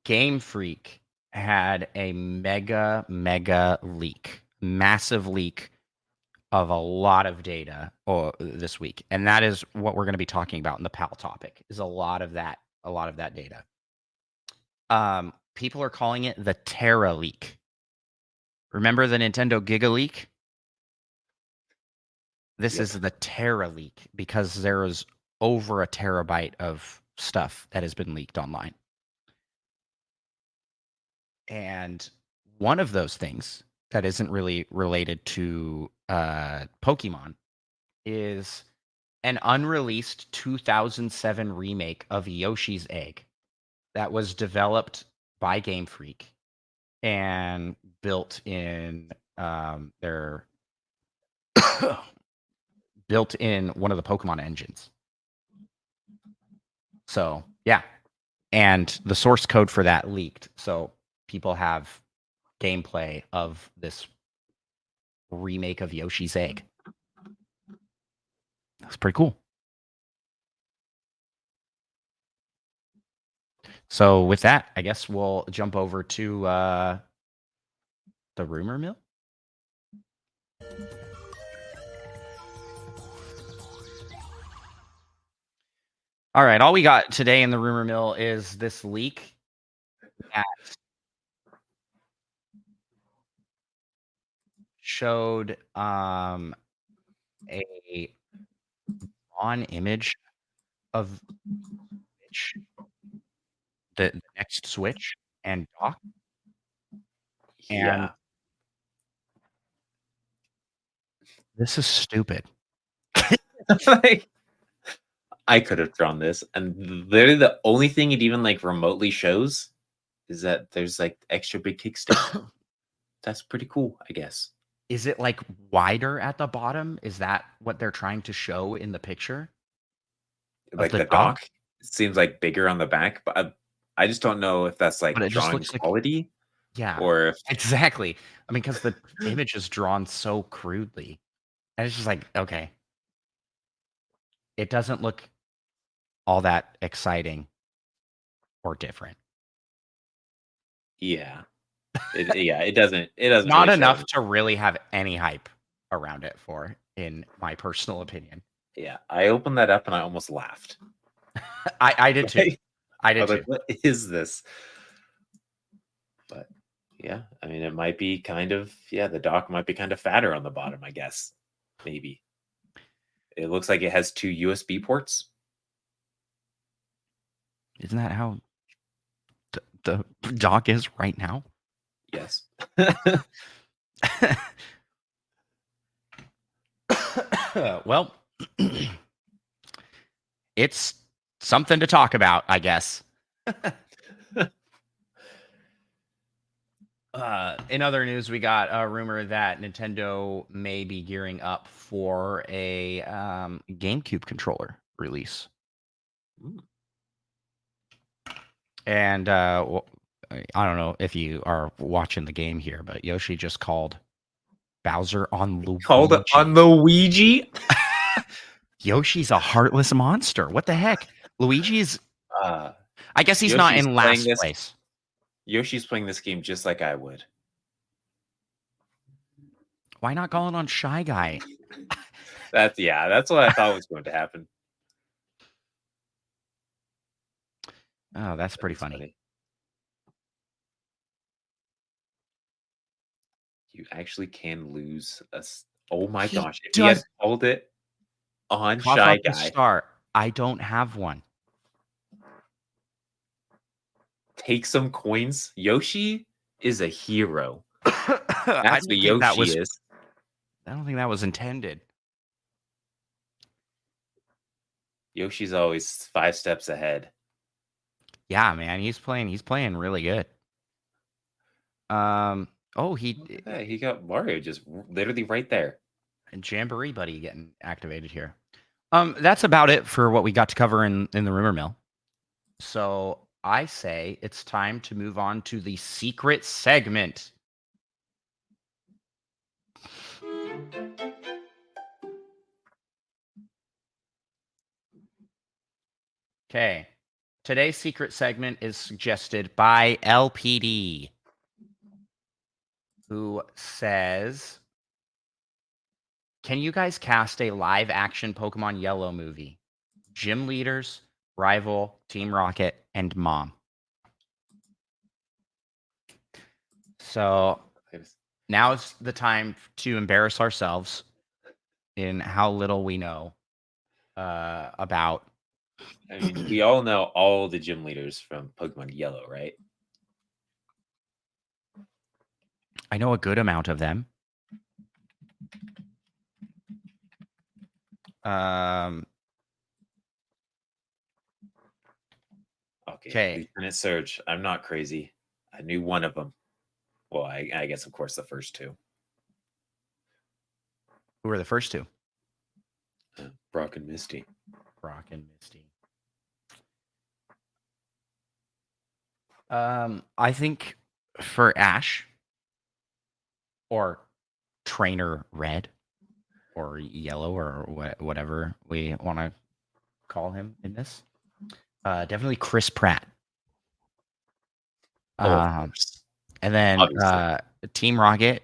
Game Freak had a mega leak, massive leak of a lot of data this week, and that is what we're going to be talking about in the PAL topic. Is a lot of that data. People are calling it the TeraLeak. Remember the Nintendo Giga Leak? This is the TeraLeak because there is over a terabyte of stuff that has been leaked online. And one of those things that isn't really related to Pokemon is an unreleased 2007 remake of Yoshi's Egg that was developed by Game Freak and built in their built in one of the Pokemon engines. So yeah, and the source code for that leaked, so people have gameplay of this remake of Yoshi's Egg. That's pretty cool. So with that, I guess we'll jump over to the rumor mill. All right, all we got today in the rumor mill is this leak that showed a on image of the next Switch and dock. And this is stupid. Like, I could have drawn this, and literally the only thing it even like remotely shows is that there's like extra big kickstand. That's pretty cool, I guess. Is it like wider at the bottom? Is that what they're trying to show in the picture? Like the dock seems like bigger on the back, but I just don't know if that's like But it just drawing looks like quality. Yeah, Or if exactly. I mean, because the image is drawn so crudely. And it's just like, okay. It doesn't look all that exciting or different. Yeah. It doesn't Not really show enough to really have any hype around it for, in my personal opinion. Yeah, I opened that up and I almost laughed. I did too. Right? I I did was too. like, "What is this?" But yeah, I mean, it might be kind of the dock might be kind of fatter on the bottom, I guess. Maybe. It looks like it has 2 USB ports. Isn't that how the dock is right now? Yes. Well, it's something to talk about, I guess. In other news, we got a rumor that Nintendo may be gearing up for a GameCube controller release. Mm. And I don't know if you are watching the game here, but Yoshi just called Bowser on Luigi. Called it on Luigi? Yoshi's a heartless monster. What the heck? Luigi's... I guess he's not Yoshi's in last place. Yoshi's playing this game just like I would. Why not call it on Shy Guy? That's what I thought was going to happen. Oh, that's pretty funny. You actually can lose oh my He gosh. If he had called it on Cough Shy up a Guy, star. I don't have one. take some coins. Yoshi is a hero. I That's what Yoshi is. I don't think that was intended. Yoshi's always 5 steps ahead. Yeah, man, he's playing really good. He got Mario just literally right there. And Jamboree Buddy getting activated here. That's about it for what we got to cover in the rumor mill. So I say it's time to move on to the secret segment. Okay. Today's secret segment is suggested by LPD, who says, can you guys cast a live action Pokemon Yellow movie? Gym leaders, rival, Team Rocket, and mom. So now is the time to embarrass ourselves in how little we know about. I mean, we all know all the gym leaders from Pokemon Yellow, right? I know a good amount of them. Okay. Lieutenant Surge. I'm not crazy. I knew one of them. Well, I guess, of course, the first two. Who were the first two? Brock and Misty. Brock and Misty. I think for Ash or Trainer Red or Yellow or whatever we want to call him in this, definitely Chris Pratt. Of course. And then Team Rocket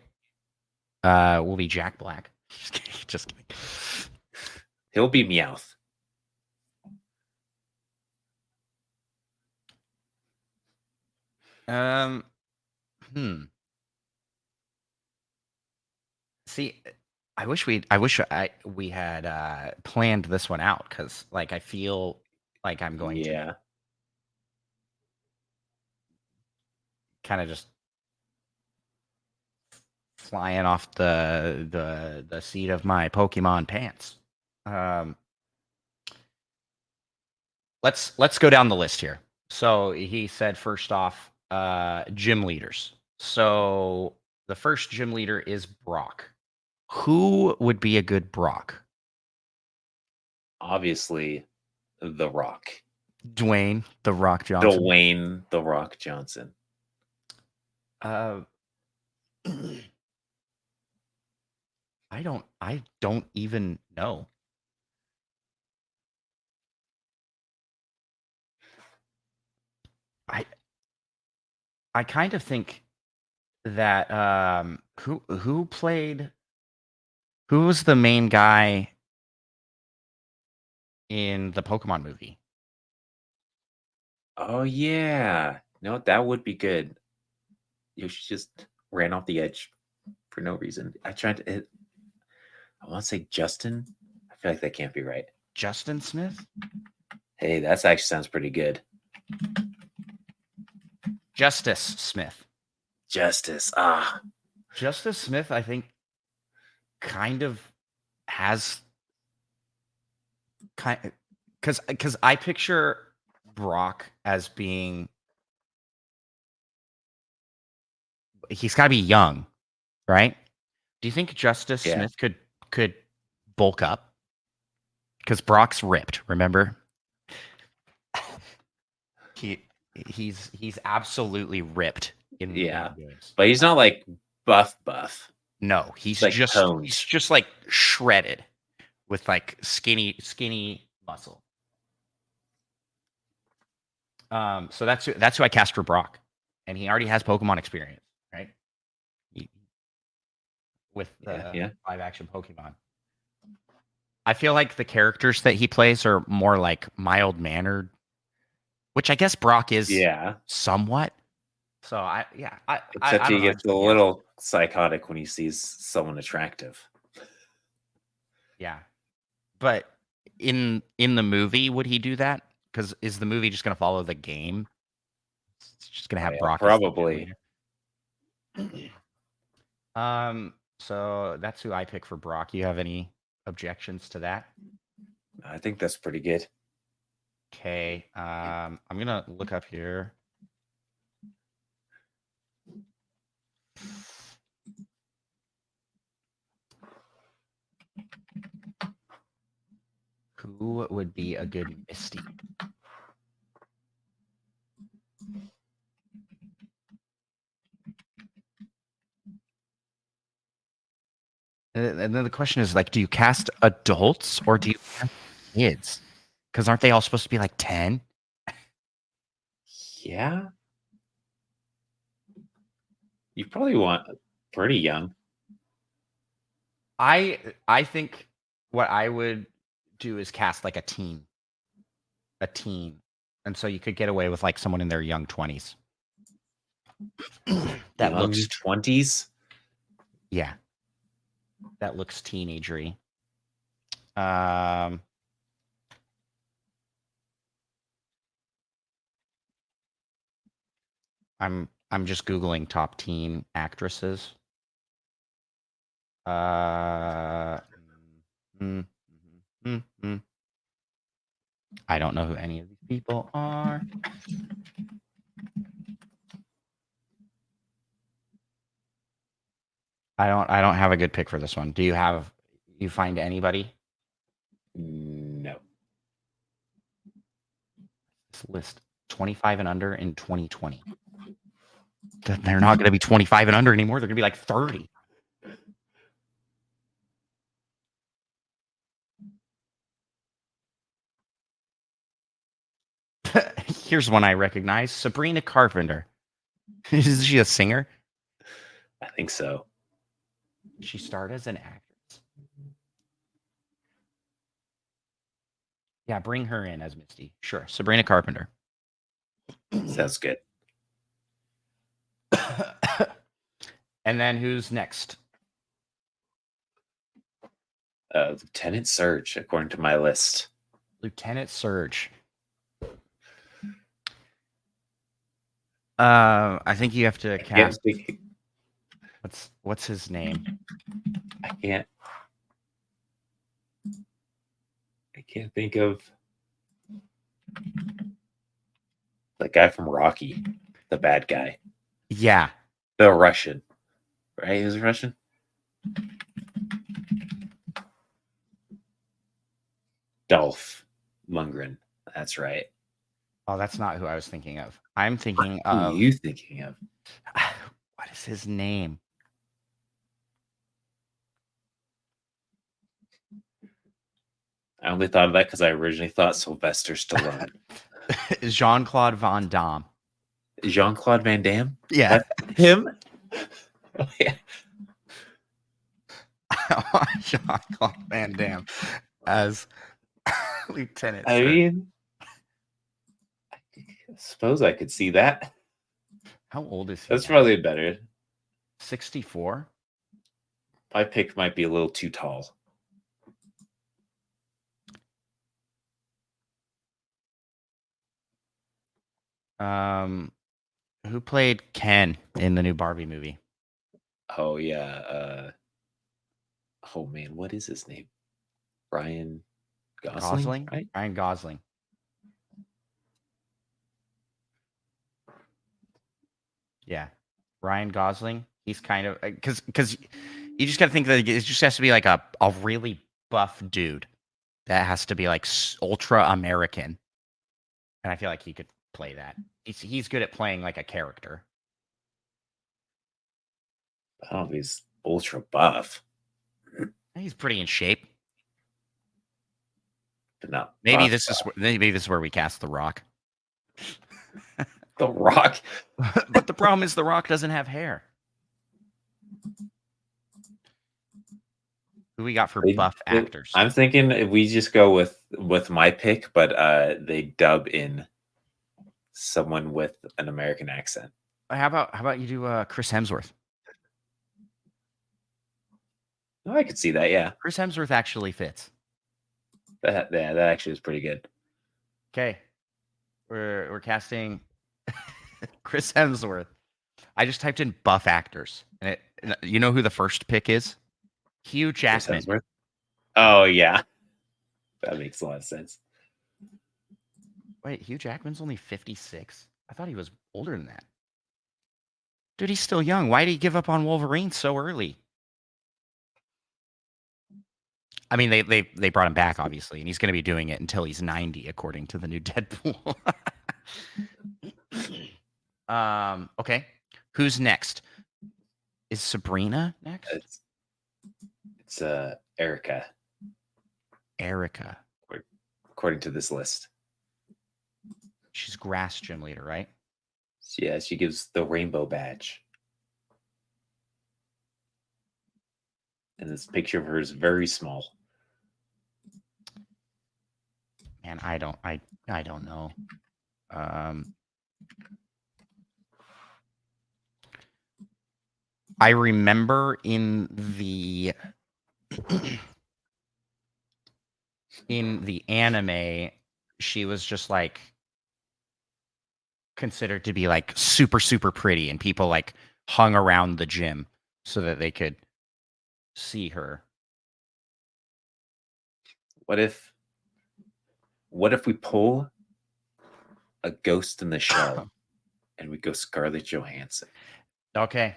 will be Jack Black. Just kidding. He'll be Meowth. See, I wish we had planned this one out, because like I feel like I'm going to kind of just flying off the seat of my Pokemon pants. Let's go down the list here. So he said, first off, gym leaders. So the first gym leader is Brock. Who would be a good Brock? Obviously, The Rock. Dwayne The Rock Johnson. Dwayne The Rock Johnson. I don't even know. I kind of think that who was the main guy in the Pokemon movie? Oh yeah. No, that would be good. You just ran off the edge for no reason. I want to say Justin. I feel like that can't be right. Justin Smith? Hey, that actually sounds pretty good. Justice Smith. Justice. Justice Smith, I think, kind of has because I picture Brock as being, he's got to be young, right? Do you think Justice Smith could bulk up? Because Brock's ripped, remember? He's absolutely ripped in the games. But he's not like buff. No, he's like just like shredded with like skinny muscle. So that's who I cast for Brock, and he already has Pokemon experience, right? With the live action Pokemon. I feel like the characters that he plays are more like mild mannered, which I guess Brock is somewhat. So except he gets a little psychotic when he sees someone attractive. Yeah. But in the movie, would he do that? Because is the movie just going to follow the game? It's just going to have Brock. Probably. So that's who I pick for Brock. You have any objections to that? I think that's pretty good. Okay. I'm going to look up here. Who would be a good Misty? And then the question is, like, do you cast adults or do you cast kids? Because aren't they all supposed to be like 10? Yeah. You probably want pretty young. I think what I would do is cast like a teen, and so you could get away with like someone in their young 20s. That Young looks 20s. yeah, that looks teenagery. Um, I'm just googling top teen actresses. Uh, mm, mm, mm. I don't know who any of these people are. I don't have a good pick for this one. Do you have you find anybody? No. This list 25 and under in 2020. They're not going to be 25 and under anymore. They're going to be like 30. Here's one I recognize. Sabrina Carpenter. Is she a singer? I think so. She starred as an actress. Yeah, bring her in as Misty. Sure. Sabrina Carpenter. Sounds good. And then who's next? Lieutenant Surge, according to my list. Lieutenant Surge. I think you have to cast. What's his name? I can't think of the guy from Rocky, the bad guy, Yeah. the Russian, right? He was Russian. Dolph Lundgren. That's right. Oh, that's not who I was thinking of. I'm thinking Who are of. you thinking of? What is his name? I only thought of that because I originally thought Sylvester Stallone. Jean-Claude Van Damme. Jean-Claude Van Damme? Yeah. That's him? Oh, yeah. Jean-Claude Van Damme as Lieutenant I Surge. mean, I suppose I could see that. How old is he? That's now? probably better. 64? My pick might be a little too tall. Who played Ken in the new Barbie movie? Oh, yeah. Oh, man, what is his name? Ryan Gosling? Right? Ryan Gosling. Yeah. Ryan Gosling. He's kind of because you just got to think that it just has to be like a really buff dude that has to be like ultra American, and I feel like he could play that. He's good at playing like a character. I don't know if he's ultra buff, He's pretty in shape. but not Maybe buff, this is where we cast The Rock. The Rock. But the problem is The Rock doesn't have hair. Who we got for buff actors? I'm thinking if we just go with my pick, but they dub in someone with an American accent. How about you do Chris Hemsworth? Oh, I could see that. Yeah, Chris Hemsworth actually fits. that actually is pretty good. Okay, we're casting Chris Hemsworth. I just typed in buff actors, and you know who the first pick is? Hugh Jackman. Oh yeah, that makes a lot of sense. Wait, Hugh Jackman's only 56? I thought he was older than that. Dude, he's still young. Why did he give up on Wolverine so early? I mean, they brought him back, obviously, and he's going to be doing it until he's 90, according to the new Deadpool. Okay. Who's next? Is Sabrina next? It's Erica. Erica. According to this list. She's grass gym leader, right? Yeah, she gives the rainbow badge. And this picture of her is very small. Man, I don't know. I remember in the anime, she was just like considered to be like super super pretty, and people like hung around the gym so that they could see her. What if we pull a Ghost in the Shell and we go Scarlett Johansson? Okay,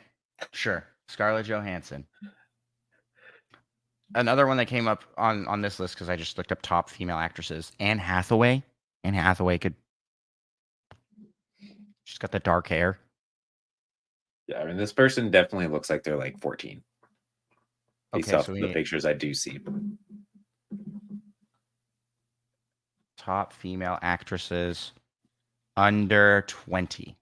sure. Scarlett Johansson. Another one that came up on this list because I just looked up top female actresses. Anne Hathaway. Anne Hathaway could. She's got the dark hair. Yeah, I mean, this person definitely looks like they're like 14. Based Okay, off so the pictures I do see. Top female actresses under 20.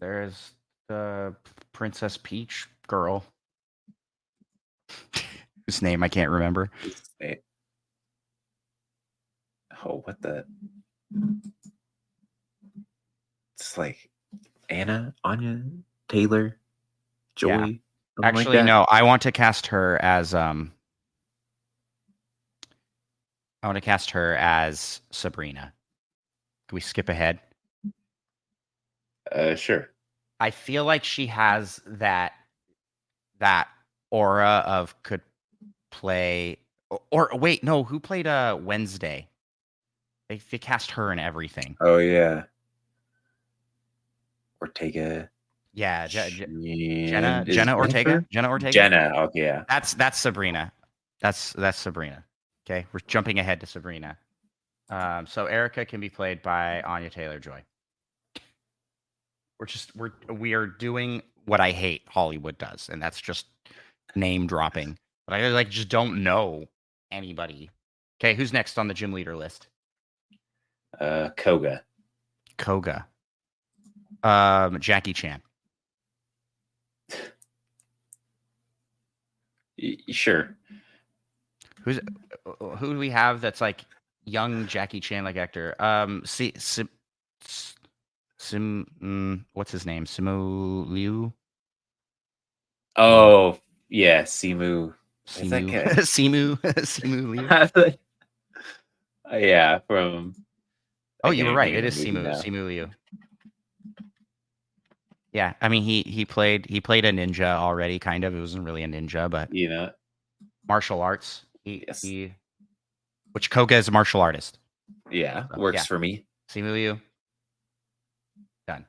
There's the Princess Peach girl, whose name I can't remember. Oh, what the? It's like Anya Taylor Joy. Yeah. Actually, like no. I want to cast her as Sabrina. Can we skip ahead? Sure. I feel like she has that aura of could play or wait, no, who played Wednesday? They cast her in everything. Oh yeah. Ortega. Yeah, Jenna Ortega. Jenna Ortega. Jenna. Okay, yeah. That's Sabrina. That's Sabrina. Okay, we're jumping ahead to Sabrina. So Erica can be played by Anya Taylor-Joy. We are doing what I hate Hollywood does, and that's just name dropping. But I like just don't know anybody. Okay, who's next on the gym leader list? Koga. Jackie Chan. Sure. Who do we have that's like young Jackie Chan like actor? What's his name? Simu Liu. Oh yeah, Simu. Simu Liu. Yeah, from. Oh, you were right. It is Simu Liu. Yeah, I mean he played a ninja already, kind of. It wasn't really a ninja, but martial arts. Which Koga is a martial artist. Yeah, works for me. Simu Liu. Done.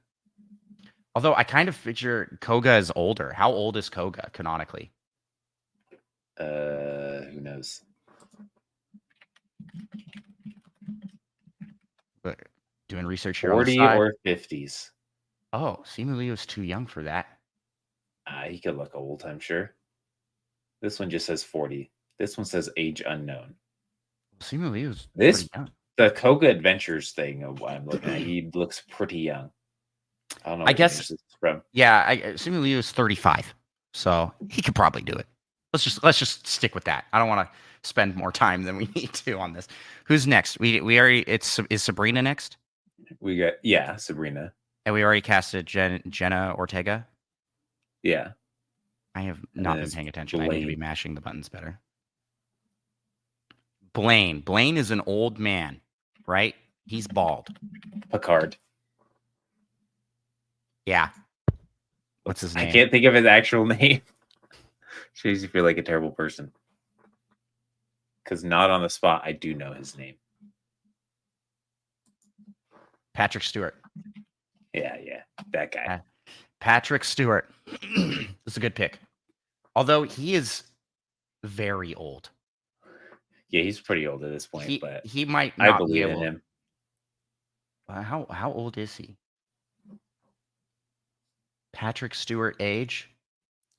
Although I kind of figure Koga is older. How old is Koga canonically? Who knows? But doing research here 40 on the side. or 50s. Oh, Simu Liu is too young for that. He could look old, I'm sure. This one just says 40. This one says age unknown. Simu Liu is pretty young. The Koga Adventures thing of what I'm looking at, he looks pretty young. I don't know. I guess. This is from. Yeah, Simu Liu is 35, so he could probably do it. Let's just stick with that. I don't want to spend more time than we need to on this. Who's next? We already is Sabrina next? We got Sabrina. And we already casted Jenna Ortega. Yeah. I have not been paying attention. Blaine. I need to be mashing the buttons better. Blaine. Blaine is an old man, right? He's bald. Picard. Yeah. What's his name? I can't think of his actual name. Jeez, you feel like a terrible person. Because not on the spot, I do know his name. Patrick Stewart. Yeah, that guy. Patrick Stewart. That's a good pick. Although he is very old. Yeah, he's pretty old at this point, but he might not be able. In him. How old is he? Patrick Stewart age?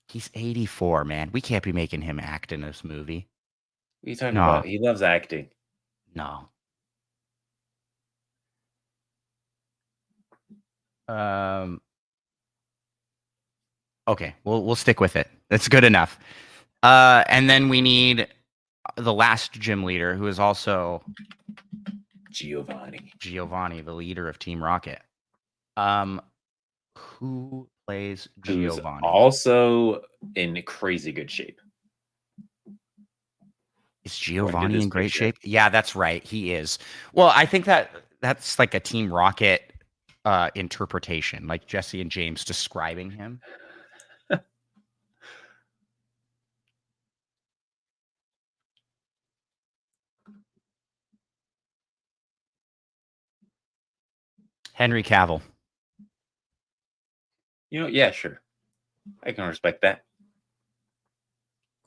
He's 84, man. We can't be making him act in this movie. What are you talking No. about? He loves acting. No. Okay, we'll stick with it. That's good enough. And then we need the last gym leader, who is also Giovanni, the leader of Team Rocket. Who plays who's Giovanni? also in crazy good shape. Is Giovanni this in great picture. shape? Yeah, that's right. He is. Well, I think that's like a Team Rocket interpretation, like Jesse and James describing him. Henry Cavill. Yeah, sure. I can respect that.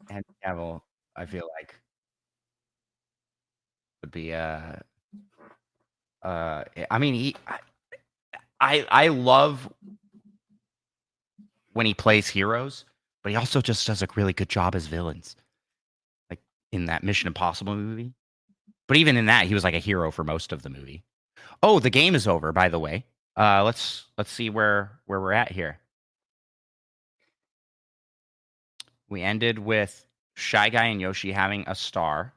Henry Cavill, I feel like, would be I mean, I love when he plays heroes, but he also just does a really good job as villains, like in that Mission Impossible movie. But even in that, he was like a hero for most of the movie. Oh, the game is over, by the way. Let's see where we're at here. We ended with Shy Guy and Yoshi having a star.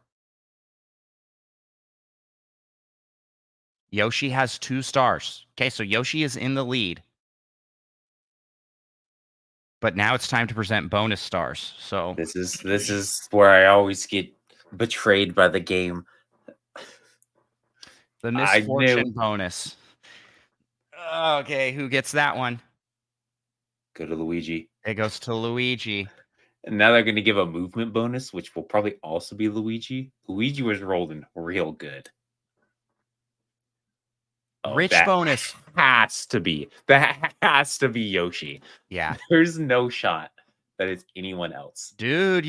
Yoshi has 2 stars. Okay, so Yoshi is in the lead. But now it's time to present bonus stars. So this is where I always get betrayed by the game. the misfortune bonus. Okay, who gets that one? Go to Luigi. It goes to Luigi. And now they're going to give a movement bonus, which will probably also be Luigi. Luigi was rolling real good. Oh, Rich that bonus. has to be. That has to be Yoshi. Yeah. There's no shot that it's anyone else. Dude,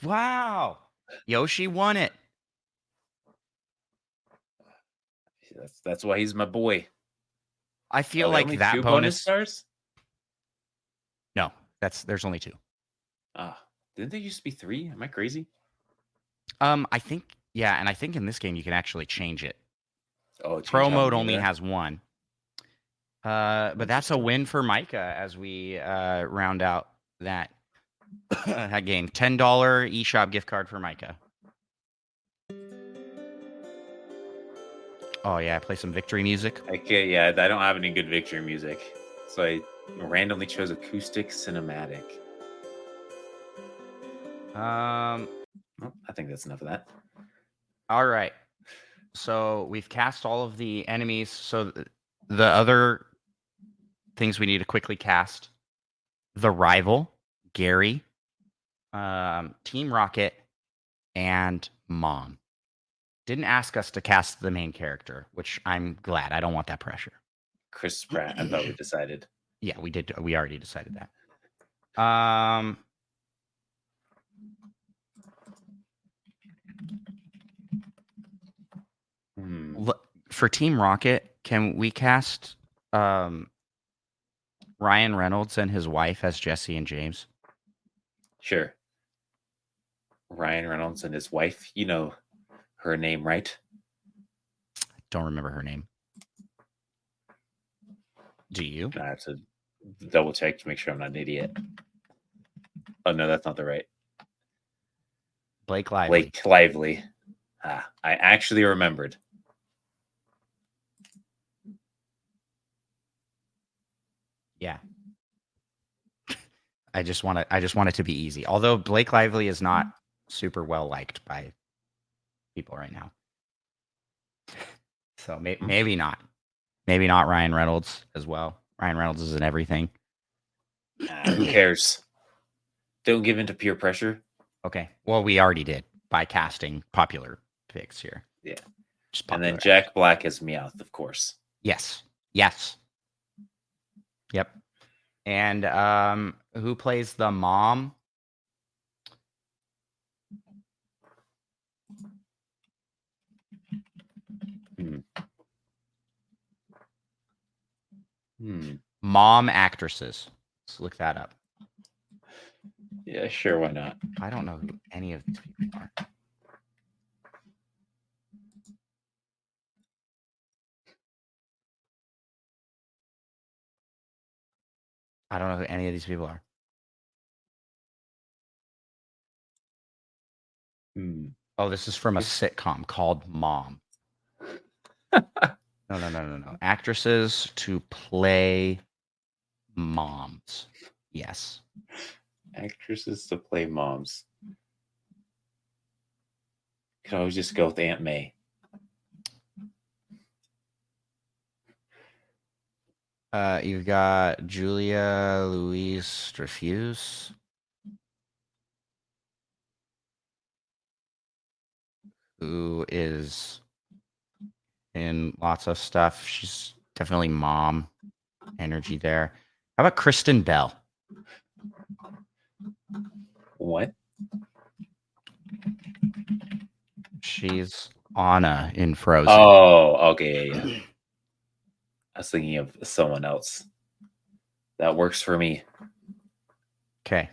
wow. Yoshi won it. That's why he's my boy. I feel like only that 2 bonus stars? No, there's only 2. Didn't they used to be 3? Am I crazy? I think, yeah, and I think in this game you can actually change it. Oh, Pro mode only has 1. But that's a win for Micah as we round out that that game. $10 eShop gift card for Micah. Oh yeah, play some victory music. Okay, yeah, I don't have any good victory music, so I randomly chose acoustic cinematic. I think that's enough of that. All right. So we've cast all of the enemies. So the other things we need to quickly cast: the rival, Gary, Team Rocket, and Mom. Didn't ask us to cast the main character, which I'm glad. I don't want that pressure. Chris Pratt, I thought we decided. Yeah, we did. We already decided that. For Team Rocket, can we cast Ryan Reynolds and his wife as Jesse and James? Sure. Ryan Reynolds and his wife. You know her name, right? Don't remember her name. Do you? I have to double check to make sure I'm not an idiot. Oh no, that's not the right. Blake Lively. Blake Lively. I actually remembered. Yeah. I just want it to be easy. Although Blake Lively is not super well liked by people right now. So maybe not. Maybe not Ryan Reynolds as well. Ryan Reynolds is in everything. Who cares? Don't give in to peer pressure. Okay. Well, we already did by casting popular picks here. Yeah. And then Jack Black as Meowth, of course. Yes. Yep. And who plays the mom? Mom actresses. Let's look that up. Yeah, sure. Why not? I don't know who any of these people are. I don't know who any of these people are. Oh, this is from a sitcom called Mom. No. Actresses to play moms. Yes. Actresses to play moms. Could always just go with Aunt May. You've got Julia Louise Dreyfus, who is in lots of stuff. She's definitely mom energy there. How about Kristen Bell? What? She's Anna in Frozen. Oh, okay, yeah. I was thinking of someone else. That works for me. Okay.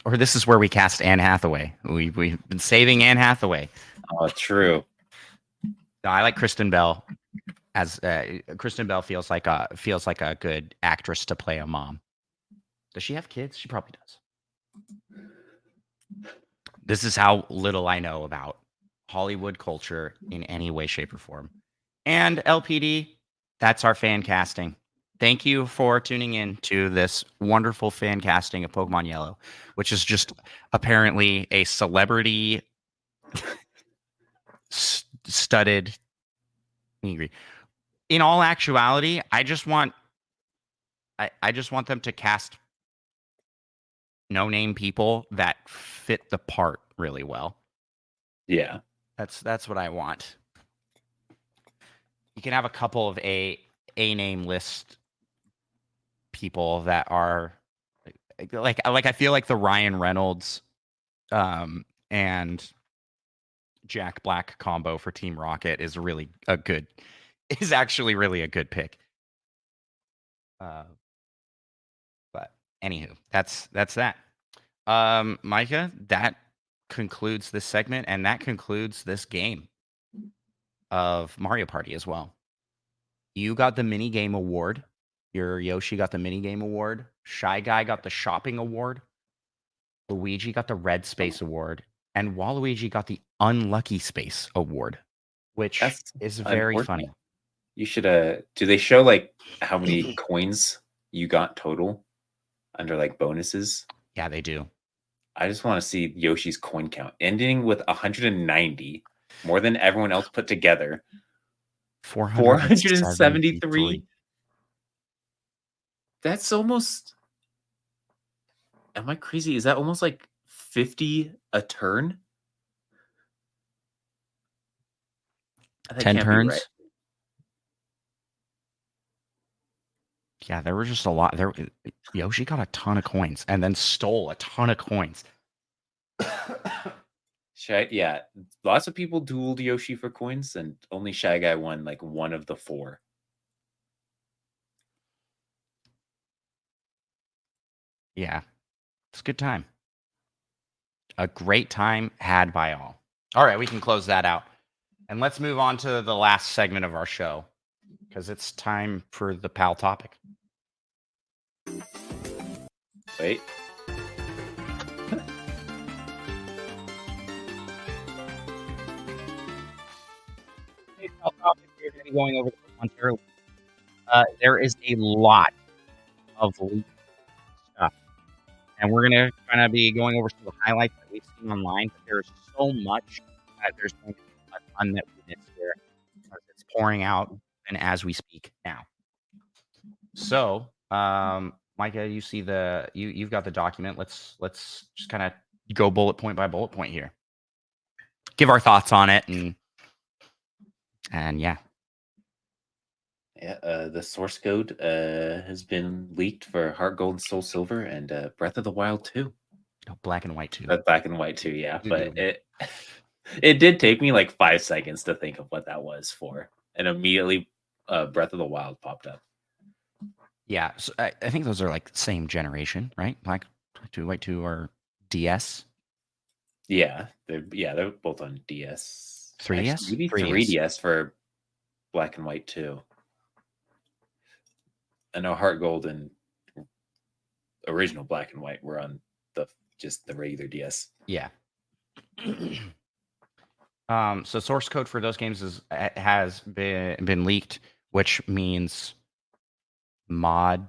Or this is where we cast Anne Hathaway. We've been saving Anne Hathaway. Oh, true. No, I like Kristen Bell. As Kristen Bell feels like a good actress to play a mom. Does she have kids? She probably does. This is how little I know about Hollywood culture in any way, shape, or form. And LPD, that's our fan casting. Thank you for tuning in to this wonderful fan casting of Pokemon Yellow, which is just apparently a celebrity studded. In all actuality, I just want them to cast no-name people that fit the part really well. Yeah. That's what I want. You can have a couple of a name list people that are like I feel like the Ryan Reynolds and Jack Black combo for Team Rocket is actually really a good pick. But anywho, that's that. Micah, that concludes this segment, and that concludes this game of Mario Party as well. You got the mini game award. Your Yoshi got the mini game award. Shy Guy got the shopping award. Luigi got the red space award, and Waluigi got the unlucky space award, which is very funny. You should do they show like how many coins you got total under like bonuses? Yeah, they do. I just want to see Yoshi's coin count ending with 190, more than everyone else put together. 473. That's almost. Am I crazy? Is that almost like 50 a turn? 10 turns. Right. Yeah, there were just a lot. Yoshi got a ton of coins and then stole a ton of coins. Yeah, lots of people dueled Yoshi for coins, and only Shy Guy won like one of the 4. Yeah, it's a good time. A great time had by all. All right, we can close that out. And let's move on to the last segment of our show, because it's time for the PAL topic. Wait. We're going to be going over the Pokémon TeraLeaks. There is a lot of leaked stuff, and we're going to kind of be going over some of the highlights that we've seen online. But there's so much that there's going to be a ton that we missed here because it's pouring out, and as we speak now. So, Micah, you see you've got the document. Let's just kind of go bullet point by bullet point here. Give our thoughts on it, and yeah. Yeah, the source code has been leaked for Heart Gold, Soul Silver, and Breath of the Wild 2. Oh, Black and White 2. Black and White 2, yeah. But it did take me like 5 seconds to think of what that was for, and immediately Breath of the Wild popped up. Yeah, so I think those are like same generation, right? Black 2, White 2, or DS. Yeah, they're both on DS. 3DS? Actually, maybe 3DS for Black and White 2. I know Heart Gold and original Black and White were on just the regular DS. Yeah. So source code for those games has been leaked, which means mod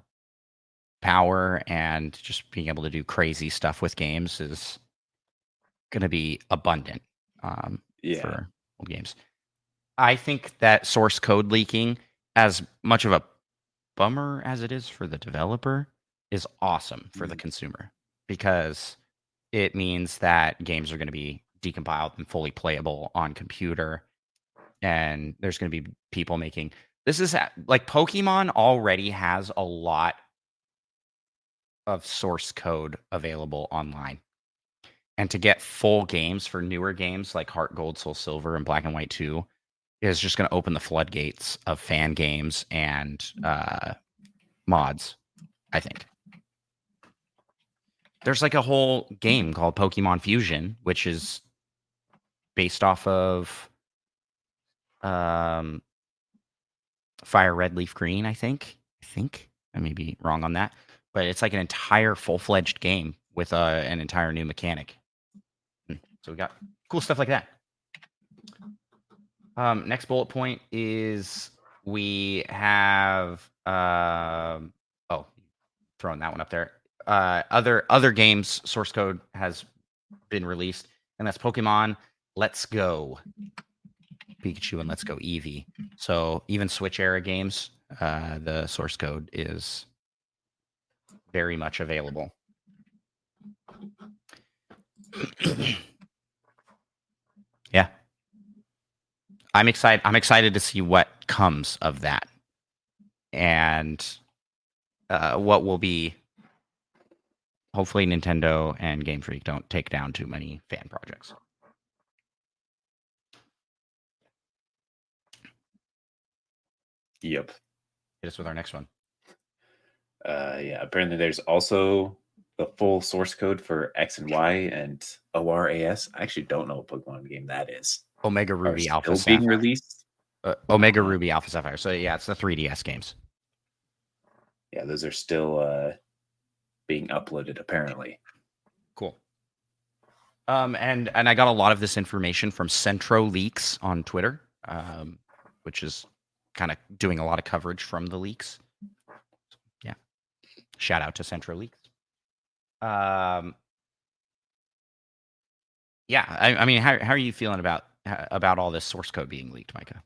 power and just being able to do crazy stuff with games is going to be abundant for old games. I think that source code leaking, as much of a bummer as it is for the developer, is awesome for the consumer, because it means that games are going to be decompiled and fully playable on computer, and there's going to be people making this is like Pokemon already has a lot of source code available online, and to get full games for newer games like Heart Gold, Soul Silver, and Black and White 2 is just going to open the floodgates of fan games and mods, I think. There's like a whole game called Pokemon Fusion, which is based off of Fire Red, Leaf Green, I think. I may be wrong on that. But it's like an entire full-fledged game with an entire new mechanic. So we got cool stuff like that. Next bullet point is we have throwing that one up there. Other games source code has been released, and that's Pokemon Let's Go Pikachu and Let's Go Eevee. So even Switch era games, the source code is very much available. Yeah. I'm excited to see what comes of that, and what will be. Hopefully, Nintendo and Game Freak don't take down too many fan projects. Yep. Hit us with our next one. Apparently there's also the full source code for X and Y and ORAS. I actually don't know what Pokemon game that is. Omega Ruby Alpha being Sapphire. Released. Omega Ruby Alpha Sapphire. So yeah, it's the 3DS games. Yeah, those are still being uploaded apparently. Cool. And I got a lot of this information from TeraLeaks on Twitter, which is kind of doing a lot of coverage from the leaks. Yeah. Shout out to TeraLeaks. Yeah, I mean, how are you feeling about all this source code being leaked, Micah?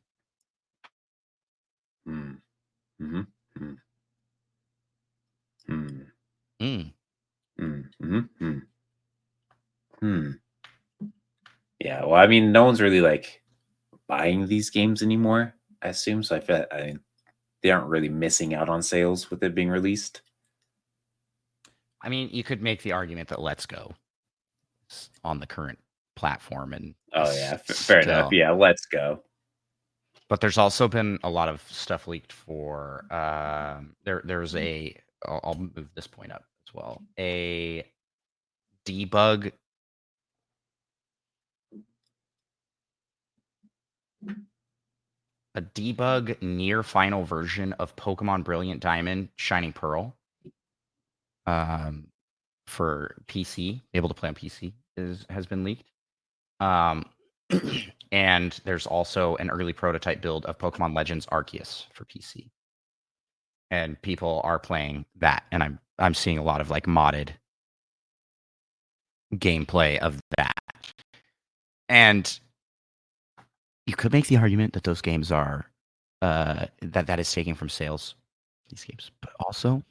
Yeah, well, I mean, no one's really like buying these games anymore, I assume. So I feel they aren't really missing out on sales with it being released. I mean, you could make the argument that Let's Go is on the current platform, and fair enough. Yeah, Let's Go. But there's also been a lot of stuff leaked for there's I'll move this point up as well. A debug near final version of Pokemon Brilliant Diamond Shining Pearl for PC, able to play on PC, has been leaked. And there's also an early prototype build of Pokemon Legends Arceus for PC, and people are playing that, and I'm seeing a lot of like modded gameplay of that. And you could make the argument that those games are that is taking from sales, these games, but also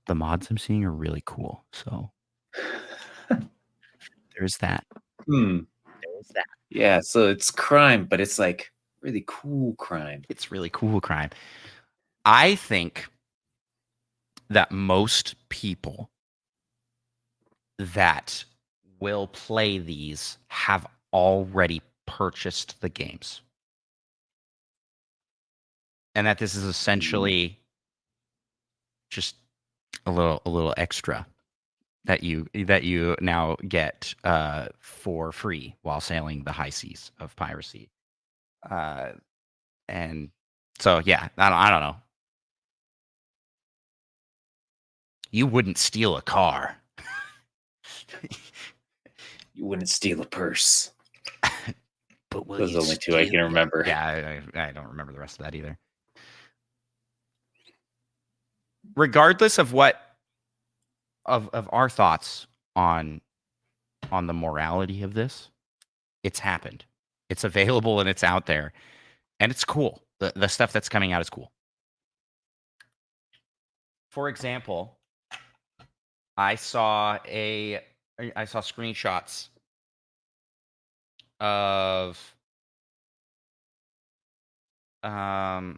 the mods I'm seeing are really cool. So there's that. Yeah, so it's crime, but it's like really cool crime. It's really cool crime. I think that most people that will play these have already purchased the games, and that this is essentially just a little extra that you now get for free while sailing the high seas of piracy. And so yeah, I don't know. You wouldn't steal a car. You wouldn't steal a purse. But will Those you are the only two I steal? can remember. Yeah, I don't remember the rest of that either. Regardless of what of our thoughts on the morality of this, it's happened. It's available and it's out there, and it's cool. The stuff that's coming out is cool. For example, I saw screenshots of I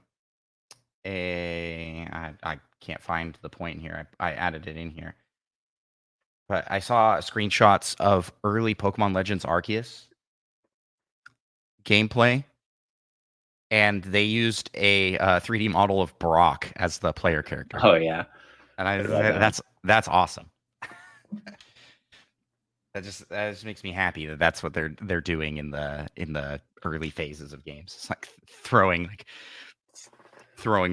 can't find the point here. I added it in here. But I saw screenshots of early Pokemon Legends Arceus gameplay, and they used a 3D model of Brock as the player character. Oh yeah, And that's awesome. That just makes me happy that that's what they're doing in the early phases of games. It's like throwing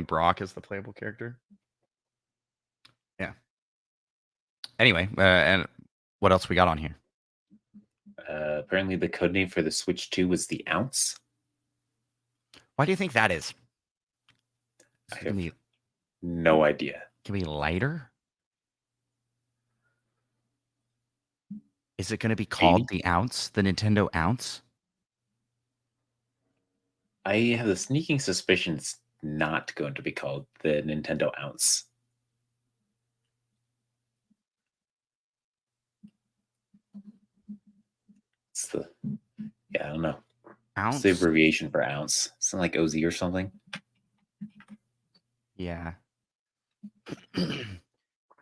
Brock as the playable character. Yeah. Anyway, and what else we got on here? Apparently, the codename for the Switch 2 was the Ounce. Why do you think that is? I have no idea. Can we lighter? Is it going to be called the Ounce, the Nintendo Ounce? I have a sneaking suspicion it's not going to be called the Nintendo Ounce. It's I don't know. Ounce? It's the abbreviation for ounce. Something like OZ or something. Yeah.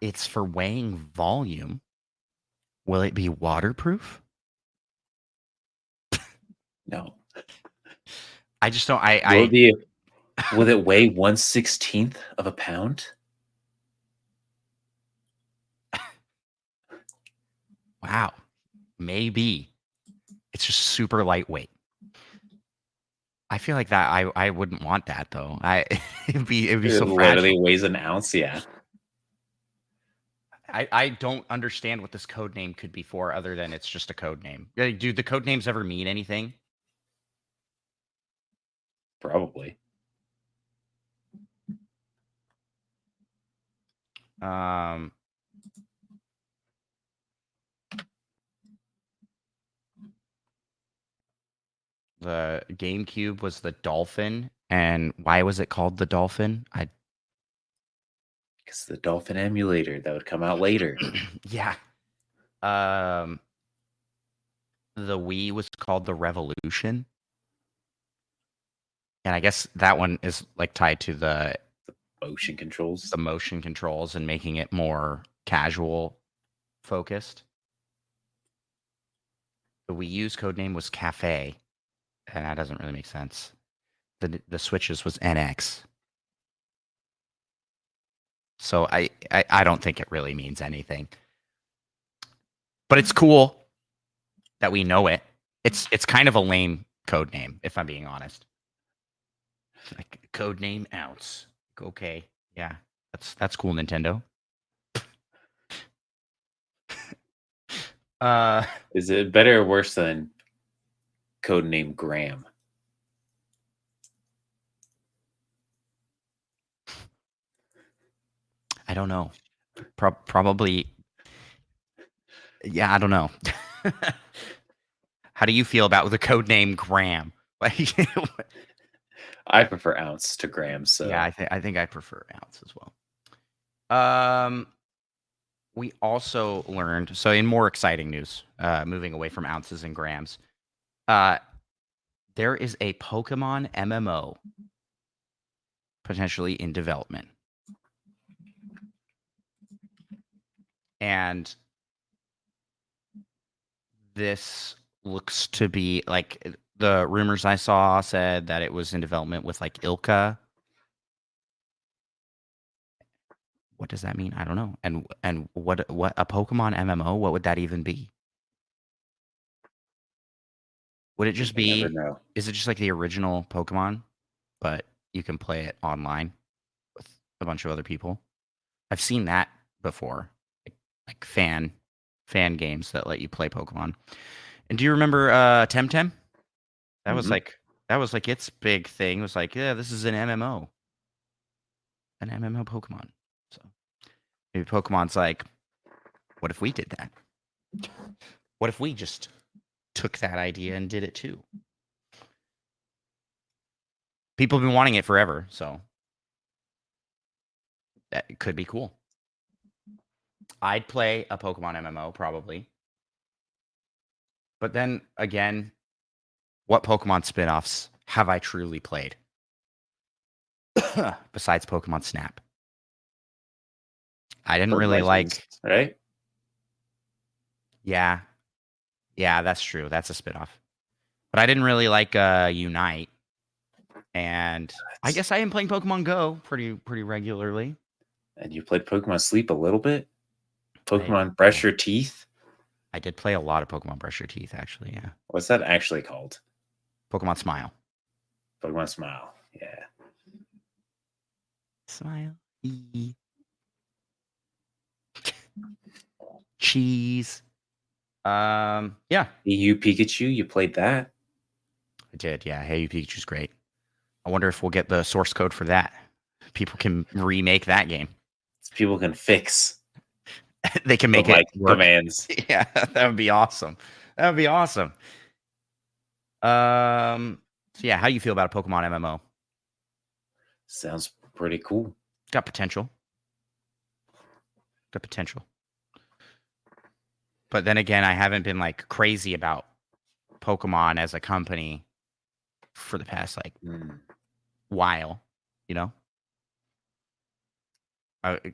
It's for weighing volume. Will it be waterproof? No. I just don't. Will it weigh 1/16 of a pound? Wow. Maybe. It's just super lightweight. I feel like that I wouldn't want that though. It'd be so fragile. Literally weighs an ounce, yeah. I don't understand what this code name could be for other than it's just a code name. Do the code names ever mean anything? Probably. The GameCube was the Dolphin, and why was it called the Dolphin? Because the Dolphin emulator that would come out later. Yeah. The Wii was called the Revolution. And I guess that one is like tied to the motion controls. The motion controls and making it more casual focused. The Wii U's codename was Cafe, and that doesn't really make sense. The Switch's was NX. So I don't think it really means anything. But it's cool that we know it. It's kind of a lame code name, if I'm being honest. Like code name Ounce. Okay, yeah, that's cool, Nintendo. Is it better or worse than codename Graham? I don't know. Probably. Yeah, I don't know. How do you feel about the codename Graham? I prefer Ounce to Graham. So yeah, I think I prefer Ounce as well. We also learned, so in more exciting news, moving away from ounces and grams, there is a Pokemon MMO potentially in development. And this looks to be like the rumors I saw said that it was in development with like Ilka. What does that mean? I don't know. And what a Pokemon MMO? What would that even be? Would it just be? Is it just like the original Pokemon, but you can play it online with a bunch of other people? I've seen that before, like fan games that let you play Pokemon. And do you remember Temtem? That was like its big thing. It was like, yeah, this is an MMO Pokemon. So maybe Pokemon's like, what if we did that? What if we just took that idea and did it too? People have been wanting it forever, so that could be cool. I'd play a Pokemon MMO probably. But then again, what Pokemon spin-offs have I truly played? Besides Pokemon Snap. I didn't really like... Right? Yeah. Yeah, that's true. That's a spin-off. But I didn't really like Unite. And I guess I am playing Pokemon Go pretty regularly. And you played Pokemon Sleep a little bit? Pokemon Brush Your Teeth? I did play a lot of Pokemon Brush Your Teeth, actually, yeah. What's that actually called? Pokemon Smile. Pokemon Smile, yeah. Smile. Cheese. Yeah. EU Pikachu, you played that? I did, yeah. Hey, You Pikachu's great. I wonder if we'll get the source code for that. People can remake that game. People can fix. They can make it work. Commands. Yeah, that would be awesome. That would be awesome. So yeah, how do you feel about a Pokemon MMO? Sounds pretty cool. Got potential. Got potential. But then again, I haven't been like crazy about Pokemon as a company for the past like while, you know?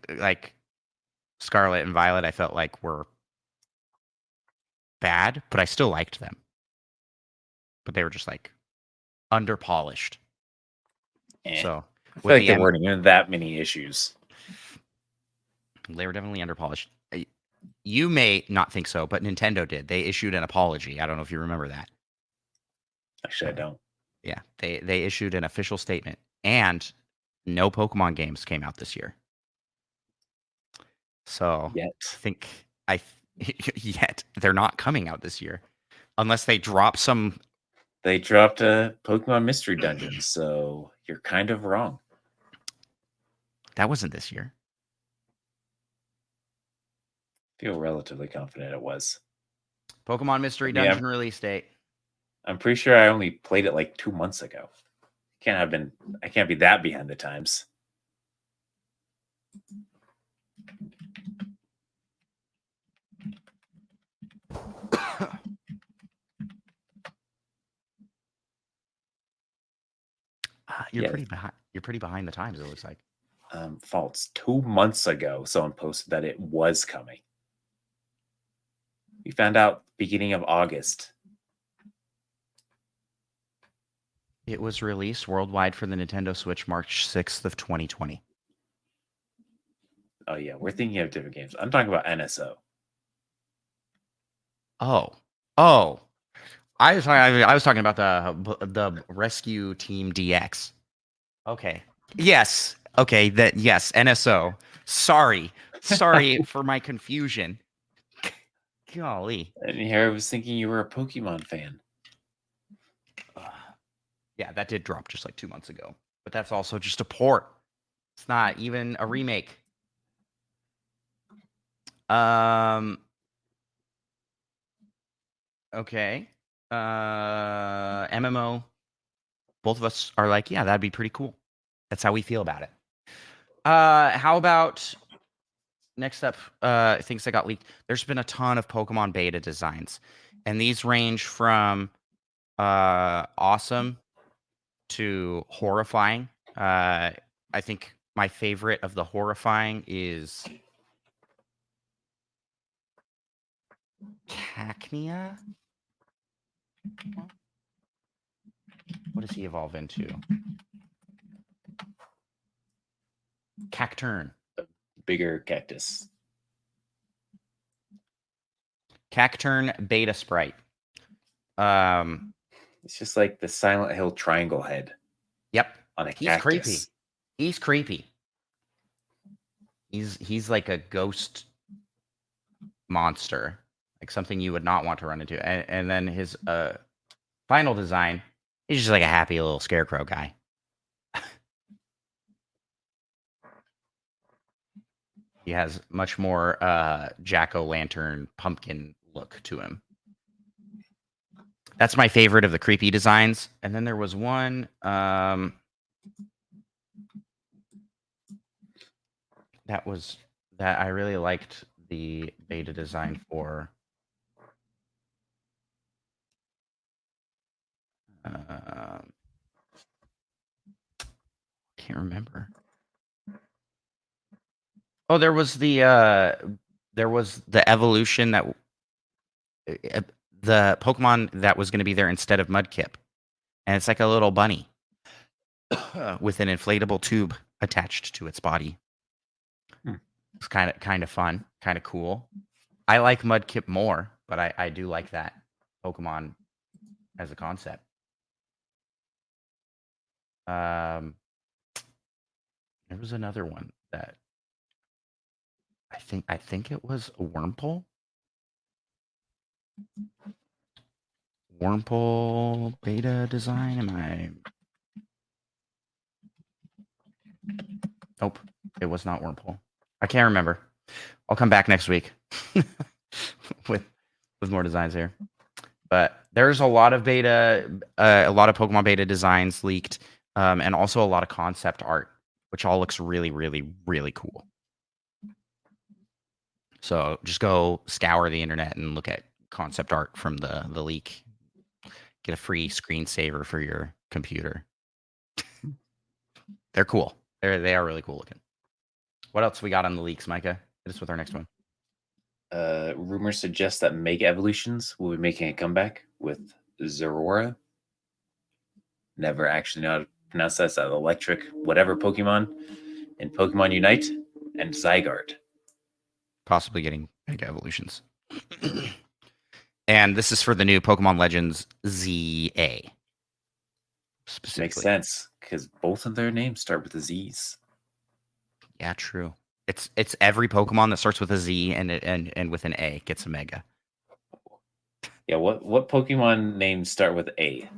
Like Scarlet and Violet, I felt like were bad, but I still liked them. But they were just like underpolished. So I feel like there weren't even that many issues. They were definitely underpolished. You may not think so, but Nintendo did. They issued an apology. I don't know if you remember that. Actually, I don't. Yeah, they issued an official statement, and no Pokemon games came out this year. So yet they're not coming out this year, unless they drop some. They dropped a Pokemon Mystery Dungeon, so you're kind of wrong. That wasn't this year. I feel relatively confident it was. Pokemon Mystery Dungeon release date. I'm pretty sure I only played it like 2 months ago. I can't be that behind the times. You're pretty behind the times, it looks like. False. 2 months ago, someone posted that it was coming. We found out beginning of August. It was released worldwide for the Nintendo Switch March 6th of 2020. Oh yeah, we're thinking of different games. I'm talking about NSO. Oh. I was talking about the Rescue Team DX. Okay. Yes. Okay. Yes. NSO. Sorry for my confusion. Golly. And here I was thinking you were a Pokemon fan. Yeah, that did drop just like 2 months ago, but that's also just a port. It's not even a remake. Okay. MMO. Both of us are like, yeah, that'd be pretty cool. That's how we feel about it. How about next up? Things that got leaked. There's been a ton of Pokemon beta designs, and these range from awesome to horrifying. I think my favorite of the horrifying is Cacnea. What does he evolve into? Cacturn. A bigger cactus. Cacturn beta sprite. It's just like the Silent Hill triangle head. Yep. On a He's cactus. He's creepy. He's like a ghost monster, like something you would not want to run into. And then his final design, he's just like a happy little scarecrow guy. He has much more jack-o'-lantern pumpkin look to him. That's my favorite of the creepy designs. And then there was one that I really liked the beta design for. Can't remember. Oh, there was the evolution that the Pokemon that was going to be there instead of Mudkip, and it's like a little bunny with an inflatable tube attached to its body. It's kind of fun, kind of cool. I like Mudkip more, but I do like that Pokemon as a concept. There was another one that I think it was a Wurmple. Wurmple beta design. Am I? Nope, it was not Wurmple. I can't remember. I'll come back next week with more designs here. But there's a lot of Pokemon beta designs leaked, and also a lot of concept art, which all looks really, really, really cool. So just go scour the internet and look at concept art from the leak. Get a free screensaver for your computer. They're cool. They are really cool looking. What else we got on the leaks, Micah? Hit us with our next one. Rumors suggest that Mega Evolutions will be making a comeback with Zeraora. Never actually know how to pronounce that. It's that electric whatever Pokemon in Pokemon Unite and Zygarde. Possibly getting Mega Evolutions. And this is for the new Pokemon Legends ZA. Makes sense, because both of their names start with the Z's. Yeah, true. It's every Pokemon that starts with a Z and with an A gets a Mega. Yeah, what Pokemon names start with A?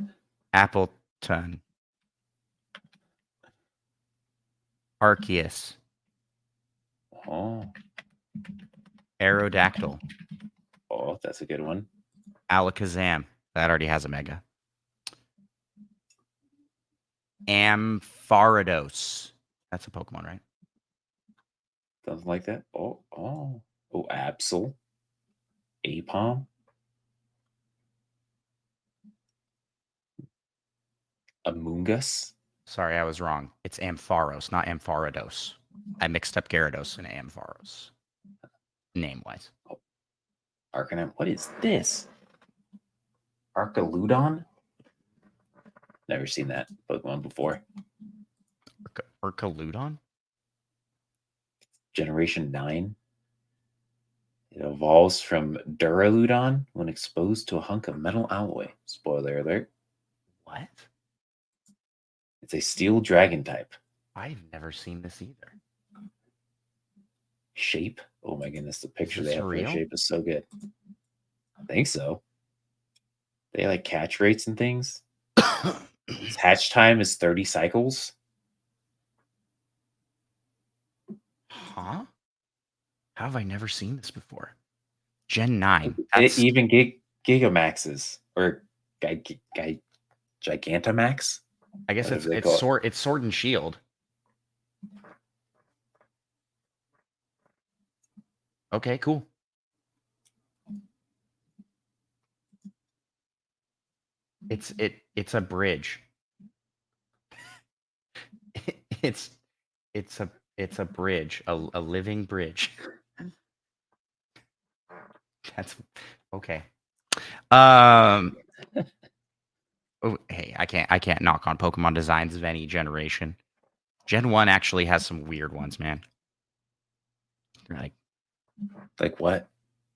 Appleton. Arceus. Oh. Aerodactyl. Oh, that's a good one. Alakazam. That already has a Mega. Ampharos. That's a Pokemon, right? Something like that. Oh, Absol. Apom. Amoonguss. Sorry, I was wrong. It's Ampharos, not Ampharados. I mixed up Gyarados and Ampharos. Name-wise. Oh. Arcanine. What is this? Arcaludon? Never seen that Pokemon before. Arcaludon? Generation 9. It evolves from Duraludon when exposed to a hunk of metal alloy. Spoiler alert. What? It's a steel dragon type. I've never seen this either. Shape? Oh my goodness, the picture they have for real? the shape is so good. I think so. They like catch rates and things. Its hatch time is 30 cycles. Huh? How have I never seen this before? Gen 9. It even Gigamaxes or Gigantamax. I guess it's Sword and Shield. Okay, cool. It's a bridge. It's a bridge, a living bridge. That's okay. Oh, hey, I can't knock on Pokemon designs of any generation. Gen 1 actually has some weird ones, man. Like what?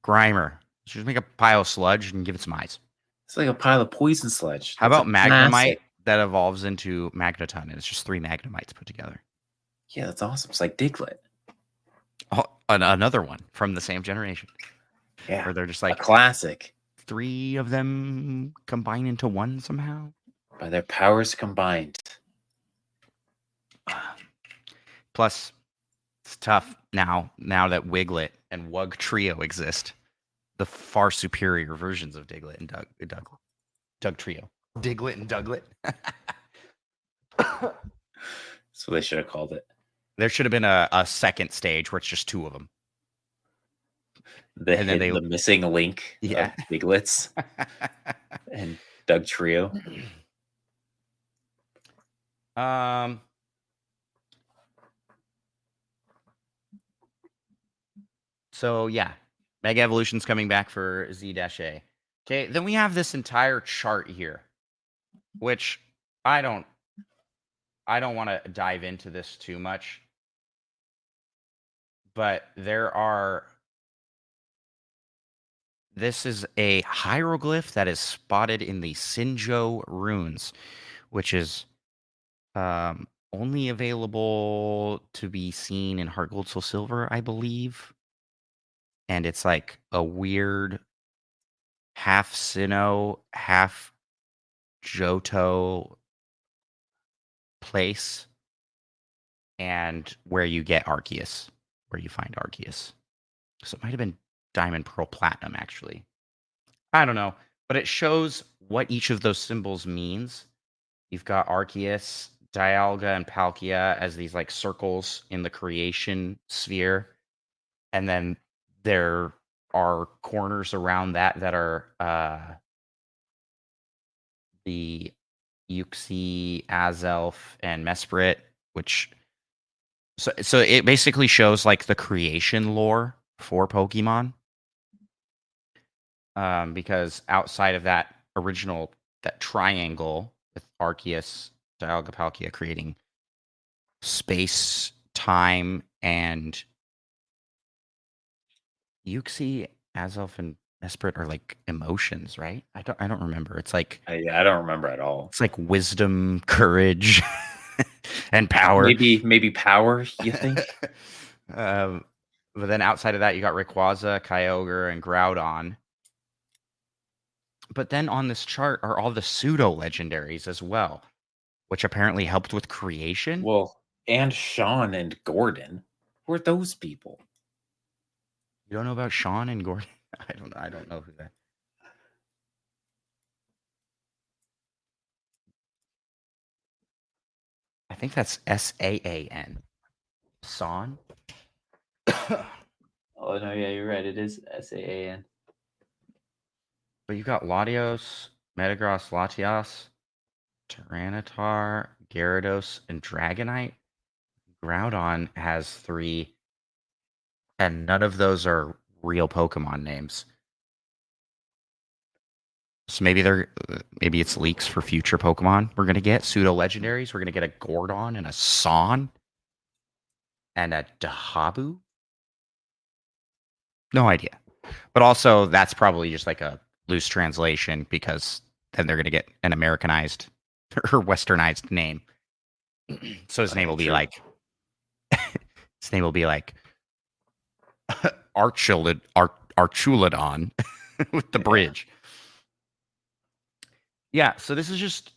Grimer. Just make a pile of sludge and give it some eyes. It's like a pile of poison sludge. How about Magnemite that evolves into Magneton, and it's just 3 Magnemites put together? Yeah, that's awesome. It's like Diglett. Oh, another one from the same generation Yeah, where they're just a like classic. 3 of them combine into one somehow. By their powers combined. Plus, it's tough now that Wiglet and Wug Trio exist. The far superior versions of Diglett and Doug Trio. Diglett and Douglet. That's what they should have called it. There should have been a second stage where it's just 2 of them. And then The missing link Yeah. of Diglets and Doug Trio. So yeah, Mega Evolution's coming back for Z-A. Okay, then we have this entire chart here, which I don't want to dive into this too much, but this is a hieroglyph that is spotted in the Sinjo runes, which is only available to be seen in Heart Gold Soul Silver, I believe. And it's like a weird half Sinnoh, half Johto place, and where you get Arceus, where you find Arceus. So it might have been Diamond, Pearl, Platinum, actually. I don't know, but it shows what each of those symbols means. You've got Arceus, Dialga, and Palkia as these like circles in the creation sphere, and then there are corners around that are the Uxie, Azelf, and Mesprit, which so it basically shows like the creation lore for Pokemon. Because outside of that triangle with Arceus, Dialga, Palkia creating space, time, and Uxie, Azelf, and Mesprit are like emotions, right? I don't remember. It's like I don't remember at all. it's like wisdom, courage, and power. Maybe power, you think? But then outside of that, you got Rayquaza, Kyogre, and Groudon. But then on this chart are all the pseudo legendaries as well, which apparently helped with creation. Well, and Sean and Gordon. Who are those people? You don't know about Sean and Gordon? I don't know who that. I think that's Saan. San. Oh no, yeah, you're right. It is Saan. But you got Latios, Metagross, Latias, Tyranitar, Gyarados, and Dragonite. Groudon has 3, and none of those are real Pokemon names. So maybe it's leaks for future Pokemon. We're gonna get pseudo legendaries. We're gonna get a Gordon and a Son and a Dahabu. No idea. But also, that's probably just like a loose translation because then they're gonna get an Americanized or Westernized name. So his name will be like Archulodon with the bridge. Yeah, so this is just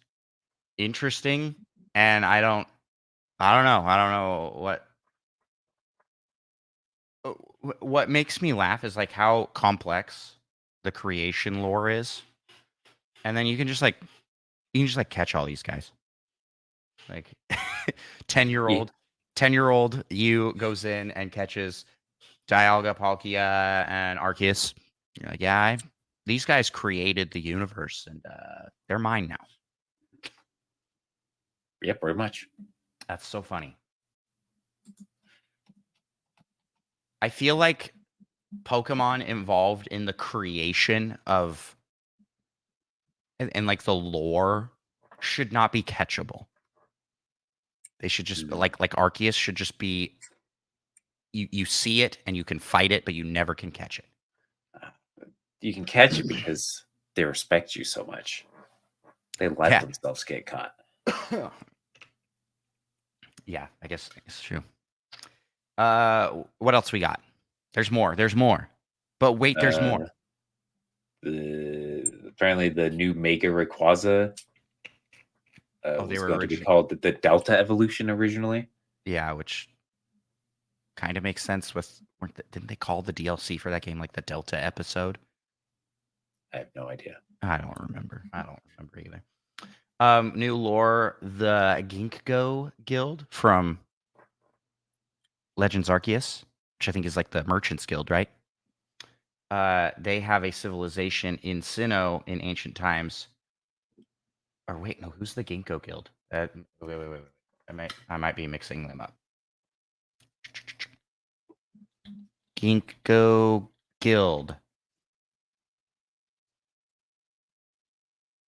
interesting, and I don't know what makes me laugh is like how complex the creation lore is, and then you can just like catch all these guys. Like 10-year-old you goes in and catches Dialga, Palkia, and Arceus. You're like, yeah, these guys created the universe, and they're mine now. Yep, very much. That's so funny. I feel like Pokemon involved in the creation of and like the lore should not be catchable. They should just like Arceus should just be you see it and you can fight it, but you never can catch it. You can catch it because they respect you so much. They let themselves get caught. Yeah, I guess it's true. What else we got? There's more. There's more. But wait, there's more. Apparently, the new Mega Rayquaza Oh, they was were going to be originally. called the Delta Evolution originally. Yeah, which kind of makes sense with. Didn't they call the DLC for that game like the Delta episode? I have no idea. I don't remember. I don't remember either. New lore: the Ginkgo Guild from Legends Arceus, which I think is like the Merchants Guild, right? They have a civilization in Sinnoh in ancient times. Or wait, no, who's the Ginkgo Guild? Wait. I might be mixing them up. Ginkgo Guild.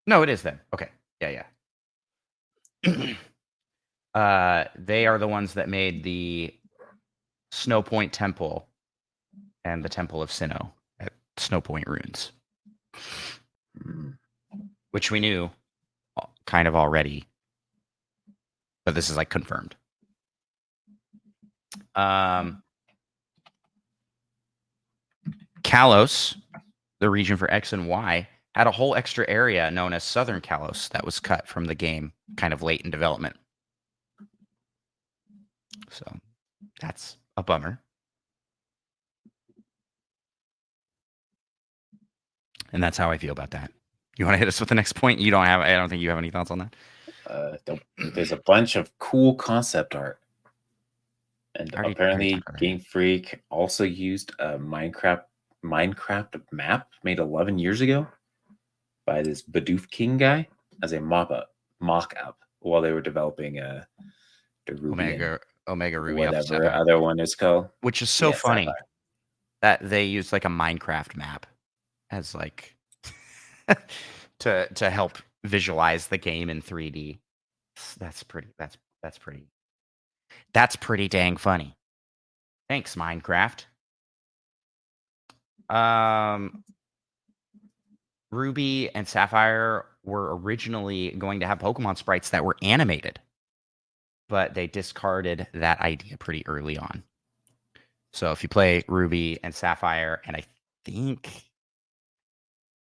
No, it is them. Okay. Yeah. They are the ones that made the Snow Point Temple and the Temple of Sinnoh at Snow Point Ruins, which we knew kind of already, but this is like confirmed. Kalos, the region for X and Y, had a whole extra area known as Southern Kalos that was cut from the game kind of late in development. So that's a bummer. And that's how I feel about that. You want to hit us with the next point? I don't think you have any thoughts on that. There's a bunch of cool concept art. And apparently Game Freak also used a Minecraft map made 11 years ago by this Bidoof King guy as a mock-up while they were developing the Omega Ruby, whatever other one is called. Which is so funny that they used like a Minecraft map as like to help visualize the game in 3D. That's pretty dang funny. Thanks, Minecraft. Ruby and Sapphire were originally going to have Pokemon sprites that were animated, but they discarded that idea pretty early on. So if you play Ruby and Sapphire, and I think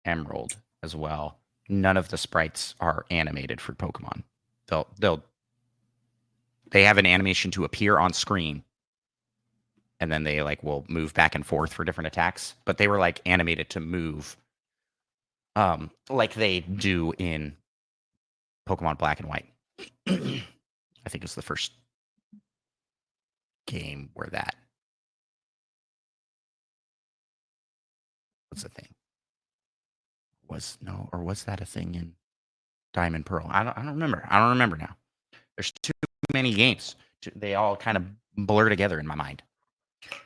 Emerald as well, none of the sprites are animated for Pokemon. They have an animation to appear on screen, and then they like will move back and forth for different attacks, but they were like animated to move like they do in Pokemon Black and White. I think it's the first game where that was a thing. Was that a thing in Diamond Pearl? I don't remember. I don't remember now. There's too many games. They all kind of blur together in my mind.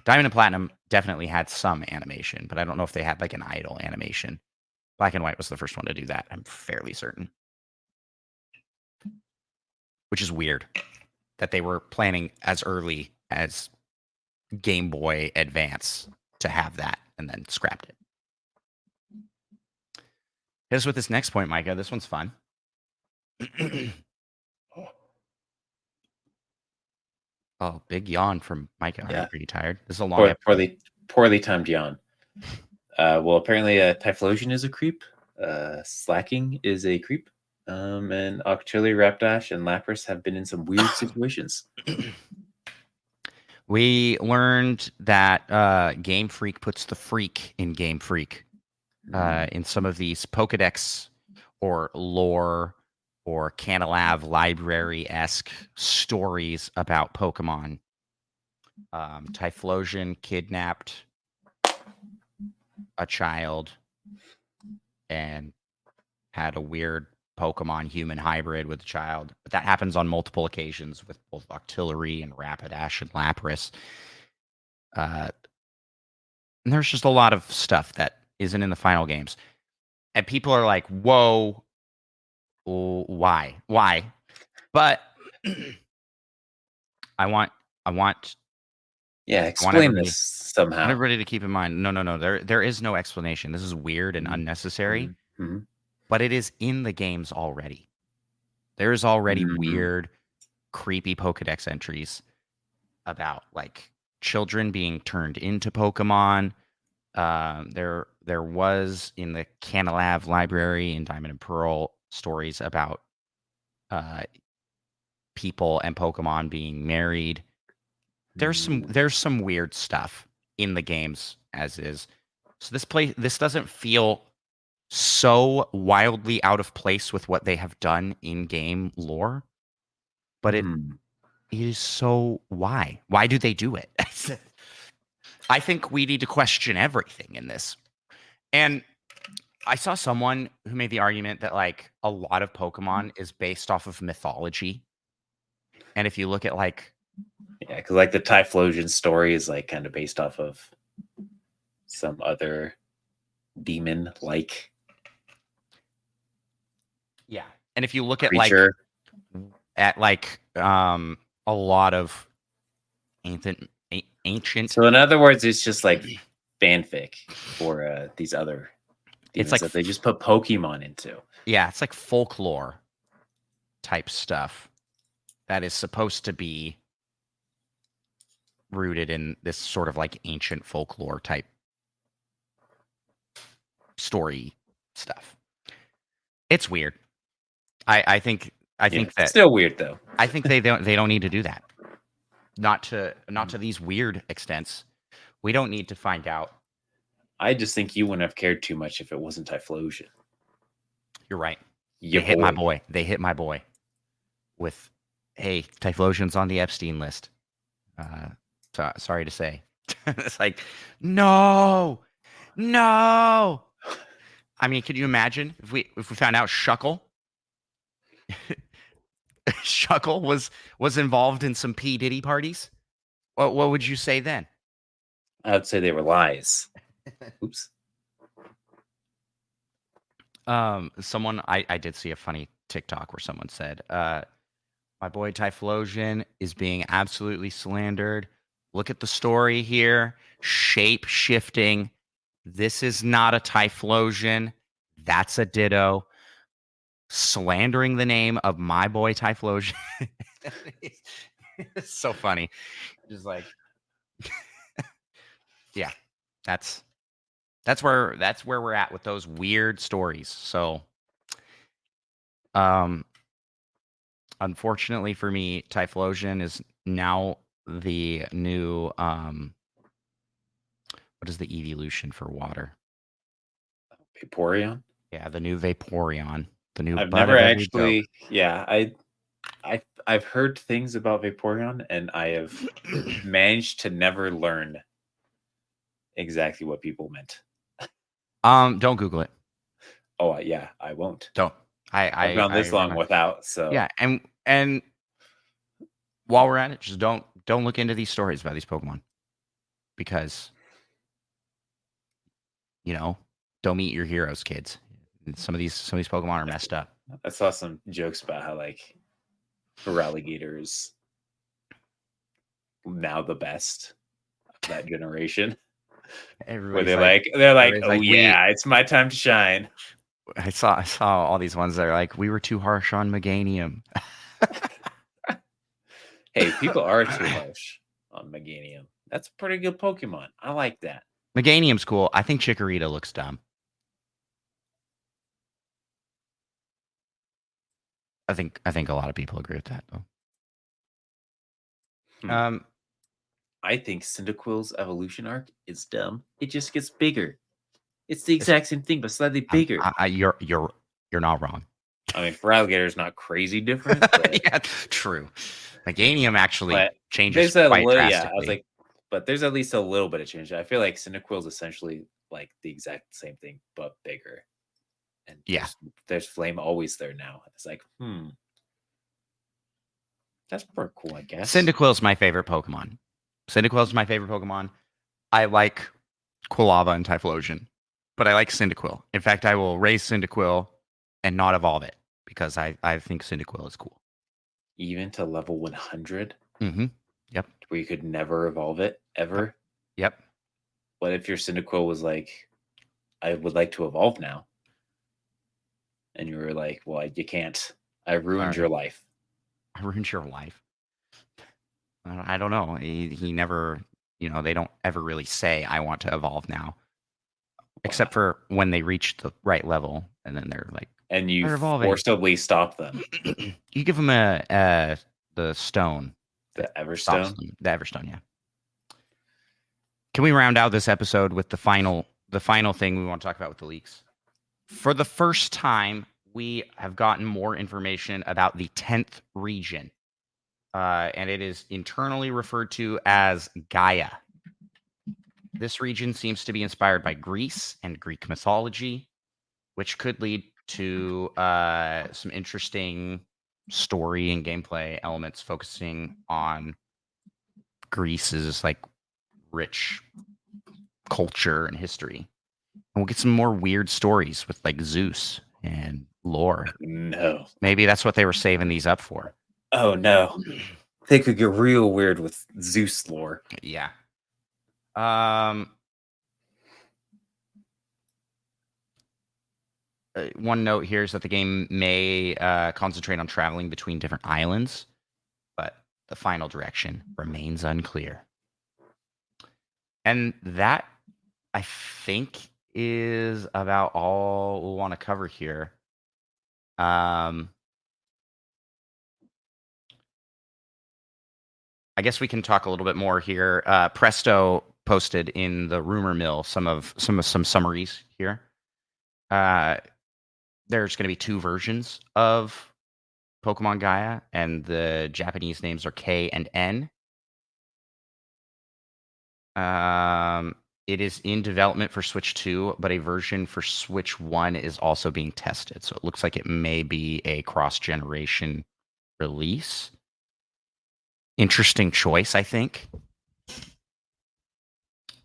Diamond and Platinum definitely had some animation, but I don't know if they had like an idle animation. Black and White was the first one to do that, I'm fairly certain. Which is weird that they were planning as early as Game Boy Advance to have that and then scrapped it. Hit us with this next point, Micah. This one's fun. Oh, big yawn from Micah. Yeah. Are you tired? This is a long poorly timed yawn. Well, apparently Typhlosion is a creep. Slacking is a creep. And Octillery, Rapdash, and Lapras have been in some weird situations. We learned that Game Freak puts the freak in Game Freak. In some of these Pokedex or lore or Canalav library-esque stories about Pokemon. Typhlosion kidnapped a child and had a weird Pokemon-human hybrid with the child. But that happens on multiple occasions with both Octillery and Rapidash and Lapras. And there's just a lot of stuff that isn't in the final games. And people are like, whoa, why? But I want explain this somehow. I want everybody to keep in mind, no, there is no explanation. This is weird and unnecessary, but it is in the games already. There is already weird, creepy Pokedex entries about like children being turned into Pokemon. There was in the Canalave library in Diamond and Pearl stories about uh, people and Pokemon being married. There's some weird stuff in the games as is. So this doesn't feel so wildly out of place with what they have done in game lore, but it is so why? Why do they do it? I think we need to question everything in this. And I saw someone who made the argument that like a lot of Pokemon is based off of mythology. And if you look at like Yeah, because like the Typhlosion story is like kind of based off of some other demon like yeah, and if you look creature. at a lot of ancient So in other words, it's just like fanfic for these other demons like that they just put Pokemon into. Yeah, it's like folklore type stuff that is supposed to be rooted in this sort of like ancient folklore type story stuff. It's weird. I think that still weird though. I think they don't need to do that. Not to these weird extents. We don't need to find out. I just think you wouldn't have cared too much if it wasn't Typhlosion. You're right. They hit my boy. They hit my boy with, hey, Typhlosion's on the Epstein list. Sorry to say. It's like, no. I mean, could you imagine if we found out Shuckle was involved in some P. Diddy parties? What would you say then? I would say they were lies. Oops. Someone I did see a funny TikTok where someone said, my boy Typhlosion is being absolutely slandered. Look at the story here. Shape shifting. This is not a Typhlosion. That's a Ditto. Slandering the name of my boy Typhlosion. It's so funny. Just like, yeah, that's where we're at with those weird stories. So, unfortunately for me, Typhlosion is now the new what is the evolution for water? Vaporeon? Yeah, the new Vaporeon. The new I've butt never of every actually joke. I've heard things about Vaporeon and I have managed to never learn exactly what people meant. Don't Google it. Oh yeah, I won't. Don't. I've gone this long without, so yeah, and while we're at it, just don't look into these stories about these Pokemon because don't meet your heroes, kids. Some of these Pokemon are messed up. I saw some jokes about how like Feraligatr is now the best of that generation. Where they're like, oh yeah, it's my time to shine. I saw all these ones that are like, we were too harsh on Meganium. Hey, people are too harsh on Meganium. That's a pretty good Pokemon. I like that. Meganium's cool. I think Chikorita looks dumb. I think a lot of people agree with that though. I think Cyndaquil's evolution arc is dumb. It just gets bigger. It's the exact same thing, but slightly bigger. You're not wrong. I mean, Feraligatr is not crazy different. But yeah, true. Meganium actually changes quite drastically. Yeah, I was like, but there's at least a little bit of change. I feel like Cyndaquil is essentially like the exact same thing, but bigger. And there's Flame always there now. It's like, that's pretty cool, I guess. Cyndaquil's my favorite Pokemon. I like Quilava and Typhlosion, but I like Cyndaquil. In fact, I will raise Cyndaquil and not evolve it because I think Cyndaquil is cool. Even to level 100? Mm-hmm. Yep. Where you could never evolve it, ever? Yep. What if your Cyndaquil was like, I would like to evolve now? And you were like, well, you can't. I ruined your life. I ruined your life? I don't know. He never they don't ever really say, I want to evolve now, except Wow. for when they reach the right level. And then they're like, And you they're evolving. forcibly stop them. You give them the stone The that stops Everstone. them. The Everstone, yeah. Can we round out this episode with the final thing we want to talk about with the leaks? For the first time, we have gotten more information about the 10th region. And it is internally referred to as Gaia. This region seems to be inspired by Greece and Greek mythology, which could lead to some interesting story and gameplay elements focusing on Greece's like rich culture and history. And we'll get some more weird stories with like Zeus and lore. No. Maybe that's what they were saving these up for. Oh no. They could get real weird with Zeus lore. Yeah. One note here is that the game may concentrate on traveling between different islands, but the final direction remains unclear. And that, I think, is about all we'll want to cover here. I guess we can talk a little bit more here. Presto posted in the rumor mill some summaries here. There's going to be 2 versions of Pokemon Gaia, and the Japanese names are K and N. It is in development for Switch 2, but a version for Switch 1 is also being tested. So it looks like it may be a cross-generation release. Interesting choice, I think.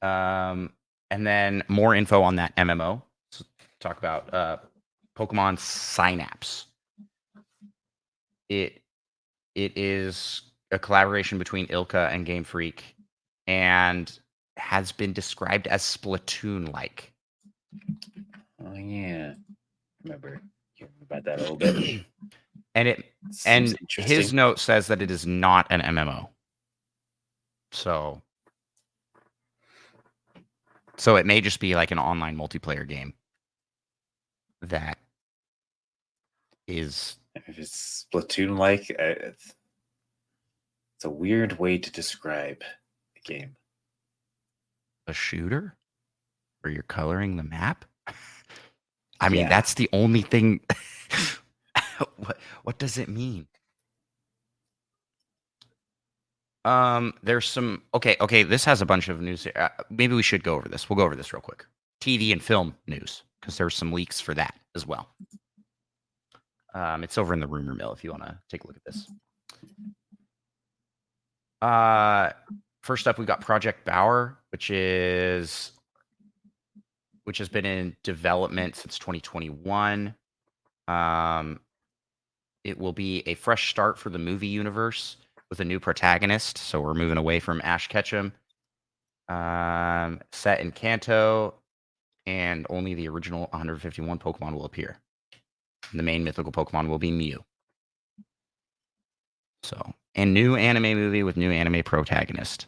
And then more info on that MMO. So talk about Pokemon Synapse. It is a collaboration between Ilka and Game Freak, and has been described as Splatoon-like. Oh yeah. Remember about that a little bit. And his note says that it is not an MMO. So it may just be like an online multiplayer game that is. If it's Splatoon like, it's a weird way to describe the game. A shooter where you're coloring the map. I mean, that's the only thing. What does it mean? There's some okay. This has a bunch of news. Maybe we should go over this. We'll go over this real quick. TV and film news, because there's some leaks for that as well. It's over in the rumor mill if you want to take a look at this. First up, we've got Project Bauer, which has been in development since 2021. It will be a fresh start for the movie universe with a new protagonist. So we're moving away from Ash Ketchum. Set in Kanto, and only the original 151 Pokemon will appear. And the main mythical Pokemon will be Mew. So, and new anime movie with new anime protagonist.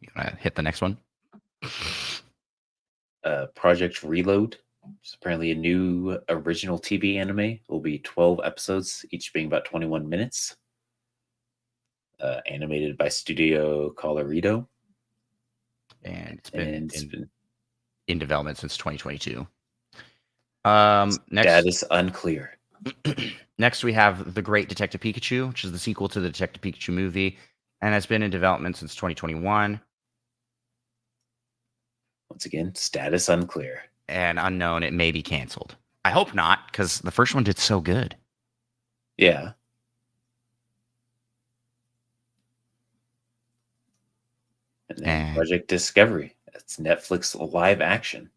You want to hit the next one? Project Reload. It's apparently a new original TV anime. It will be 12 episodes, each being about 21 minutes. Animated by Studio Colorido. And it's been in development since 2022. Next, status unclear. Next, we have The Great Detective Pikachu, which is the sequel to the Detective Pikachu movie, and has been in development since 2021. Once again, status unclear. And unknown, it may be canceled. I hope not, because the first one did so good. Yeah. And then Project Discovery. It's Netflix live action.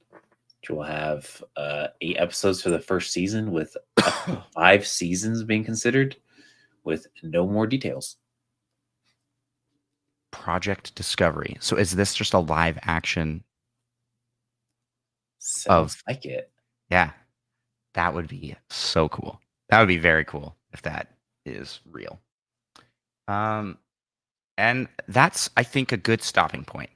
Which will have 8 episodes for the first season, with 5 seasons being considered, with no more details. Project Discovery. So is this just a live action? Sounds like it. Yeah. That would be so cool. That would be very cool if that is real. And that's, I think, a good stopping point.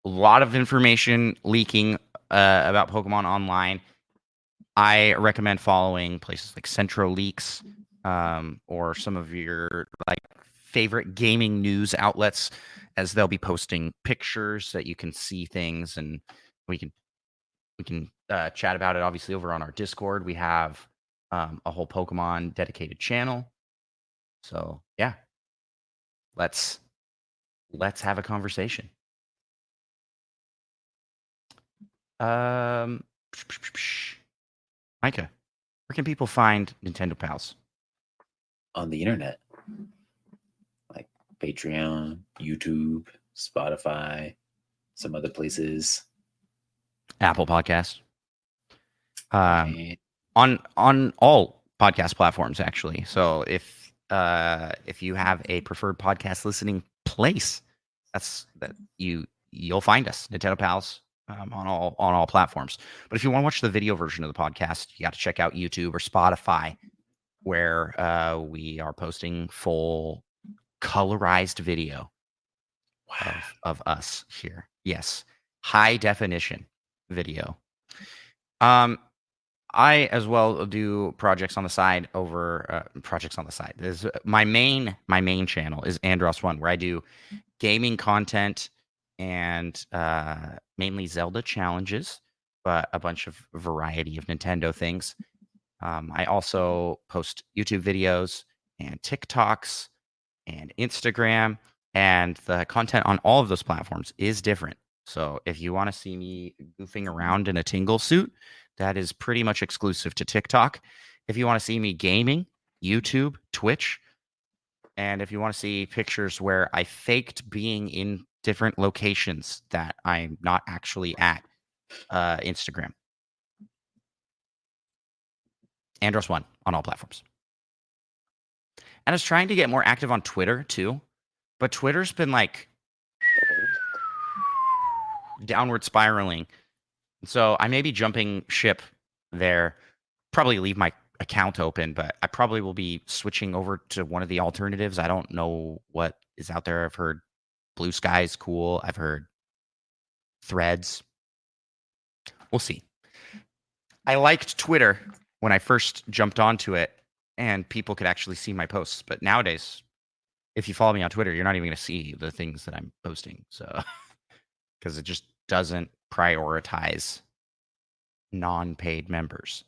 A lot of information leaking about Pokemon online. I recommend following places like TeraLeaks, or some of your like favorite gaming news outlets, as they'll be posting pictures that you can see things, and we can chat about it. Obviously, over on our Discord, we have a whole Pokemon dedicated channel. So yeah, let's have a conversation. Um, Micah, where can people find Nintendo Pals? On the internet, like Patreon, YouTube, Spotify, some other places. Apple Podcast. Right. On all podcast platforms, actually. So if you have a preferred podcast listening place, you'll find us, Nintendo Pals, on all platforms. But if you want to watch the video version of the podcast, you got to check out YouTube or Spotify, where we are posting full colorized video Wow. of us here. Yes, high definition video. I as well do projects on the side projects on the side. There's my main channel is Andros1, where I do gaming content and mainly Zelda challenges, but a bunch of variety of Nintendo things. I also post YouTube videos and TikToks and Instagram, and the content on all of those platforms is different. So if you want to see me goofing around in a Tingle suit, that is pretty much exclusive to TikTok. If you want to see me gaming, YouTube, Twitch, and if you want to see pictures where I faked being in different locations that I'm not actually at, Instagram. Andros1 on all platforms. And I was trying to get more active on Twitter too, but Twitter's been like downward spiraling. So I may be jumping ship there. Probably leave my account open, but I probably will be switching over to one of the alternatives. I don't know what is out there. I've heard Blue Sky is cool. I've heard Threads. We'll see. I liked Twitter when I first jumped onto it, and people could actually see my posts. But nowadays, if you follow me on Twitter, you're not even going to see the things that I'm posting. So, because it just doesn't prioritize non-paid members,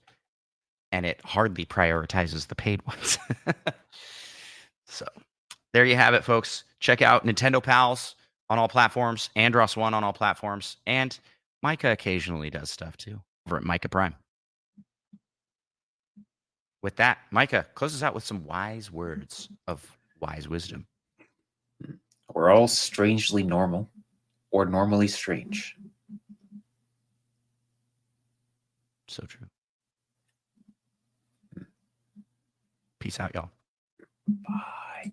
and it hardly prioritizes the paid ones. So there you have it, folks. Check out Nintendo Pals on all platforms, Andros1 on all platforms, and Micah occasionally does stuff too over at Micah Prime. With that, Micah, close us out with some wise words of wise wisdom. We're all strangely normal, or normally strange. So true. Peace out, y'all. Bye.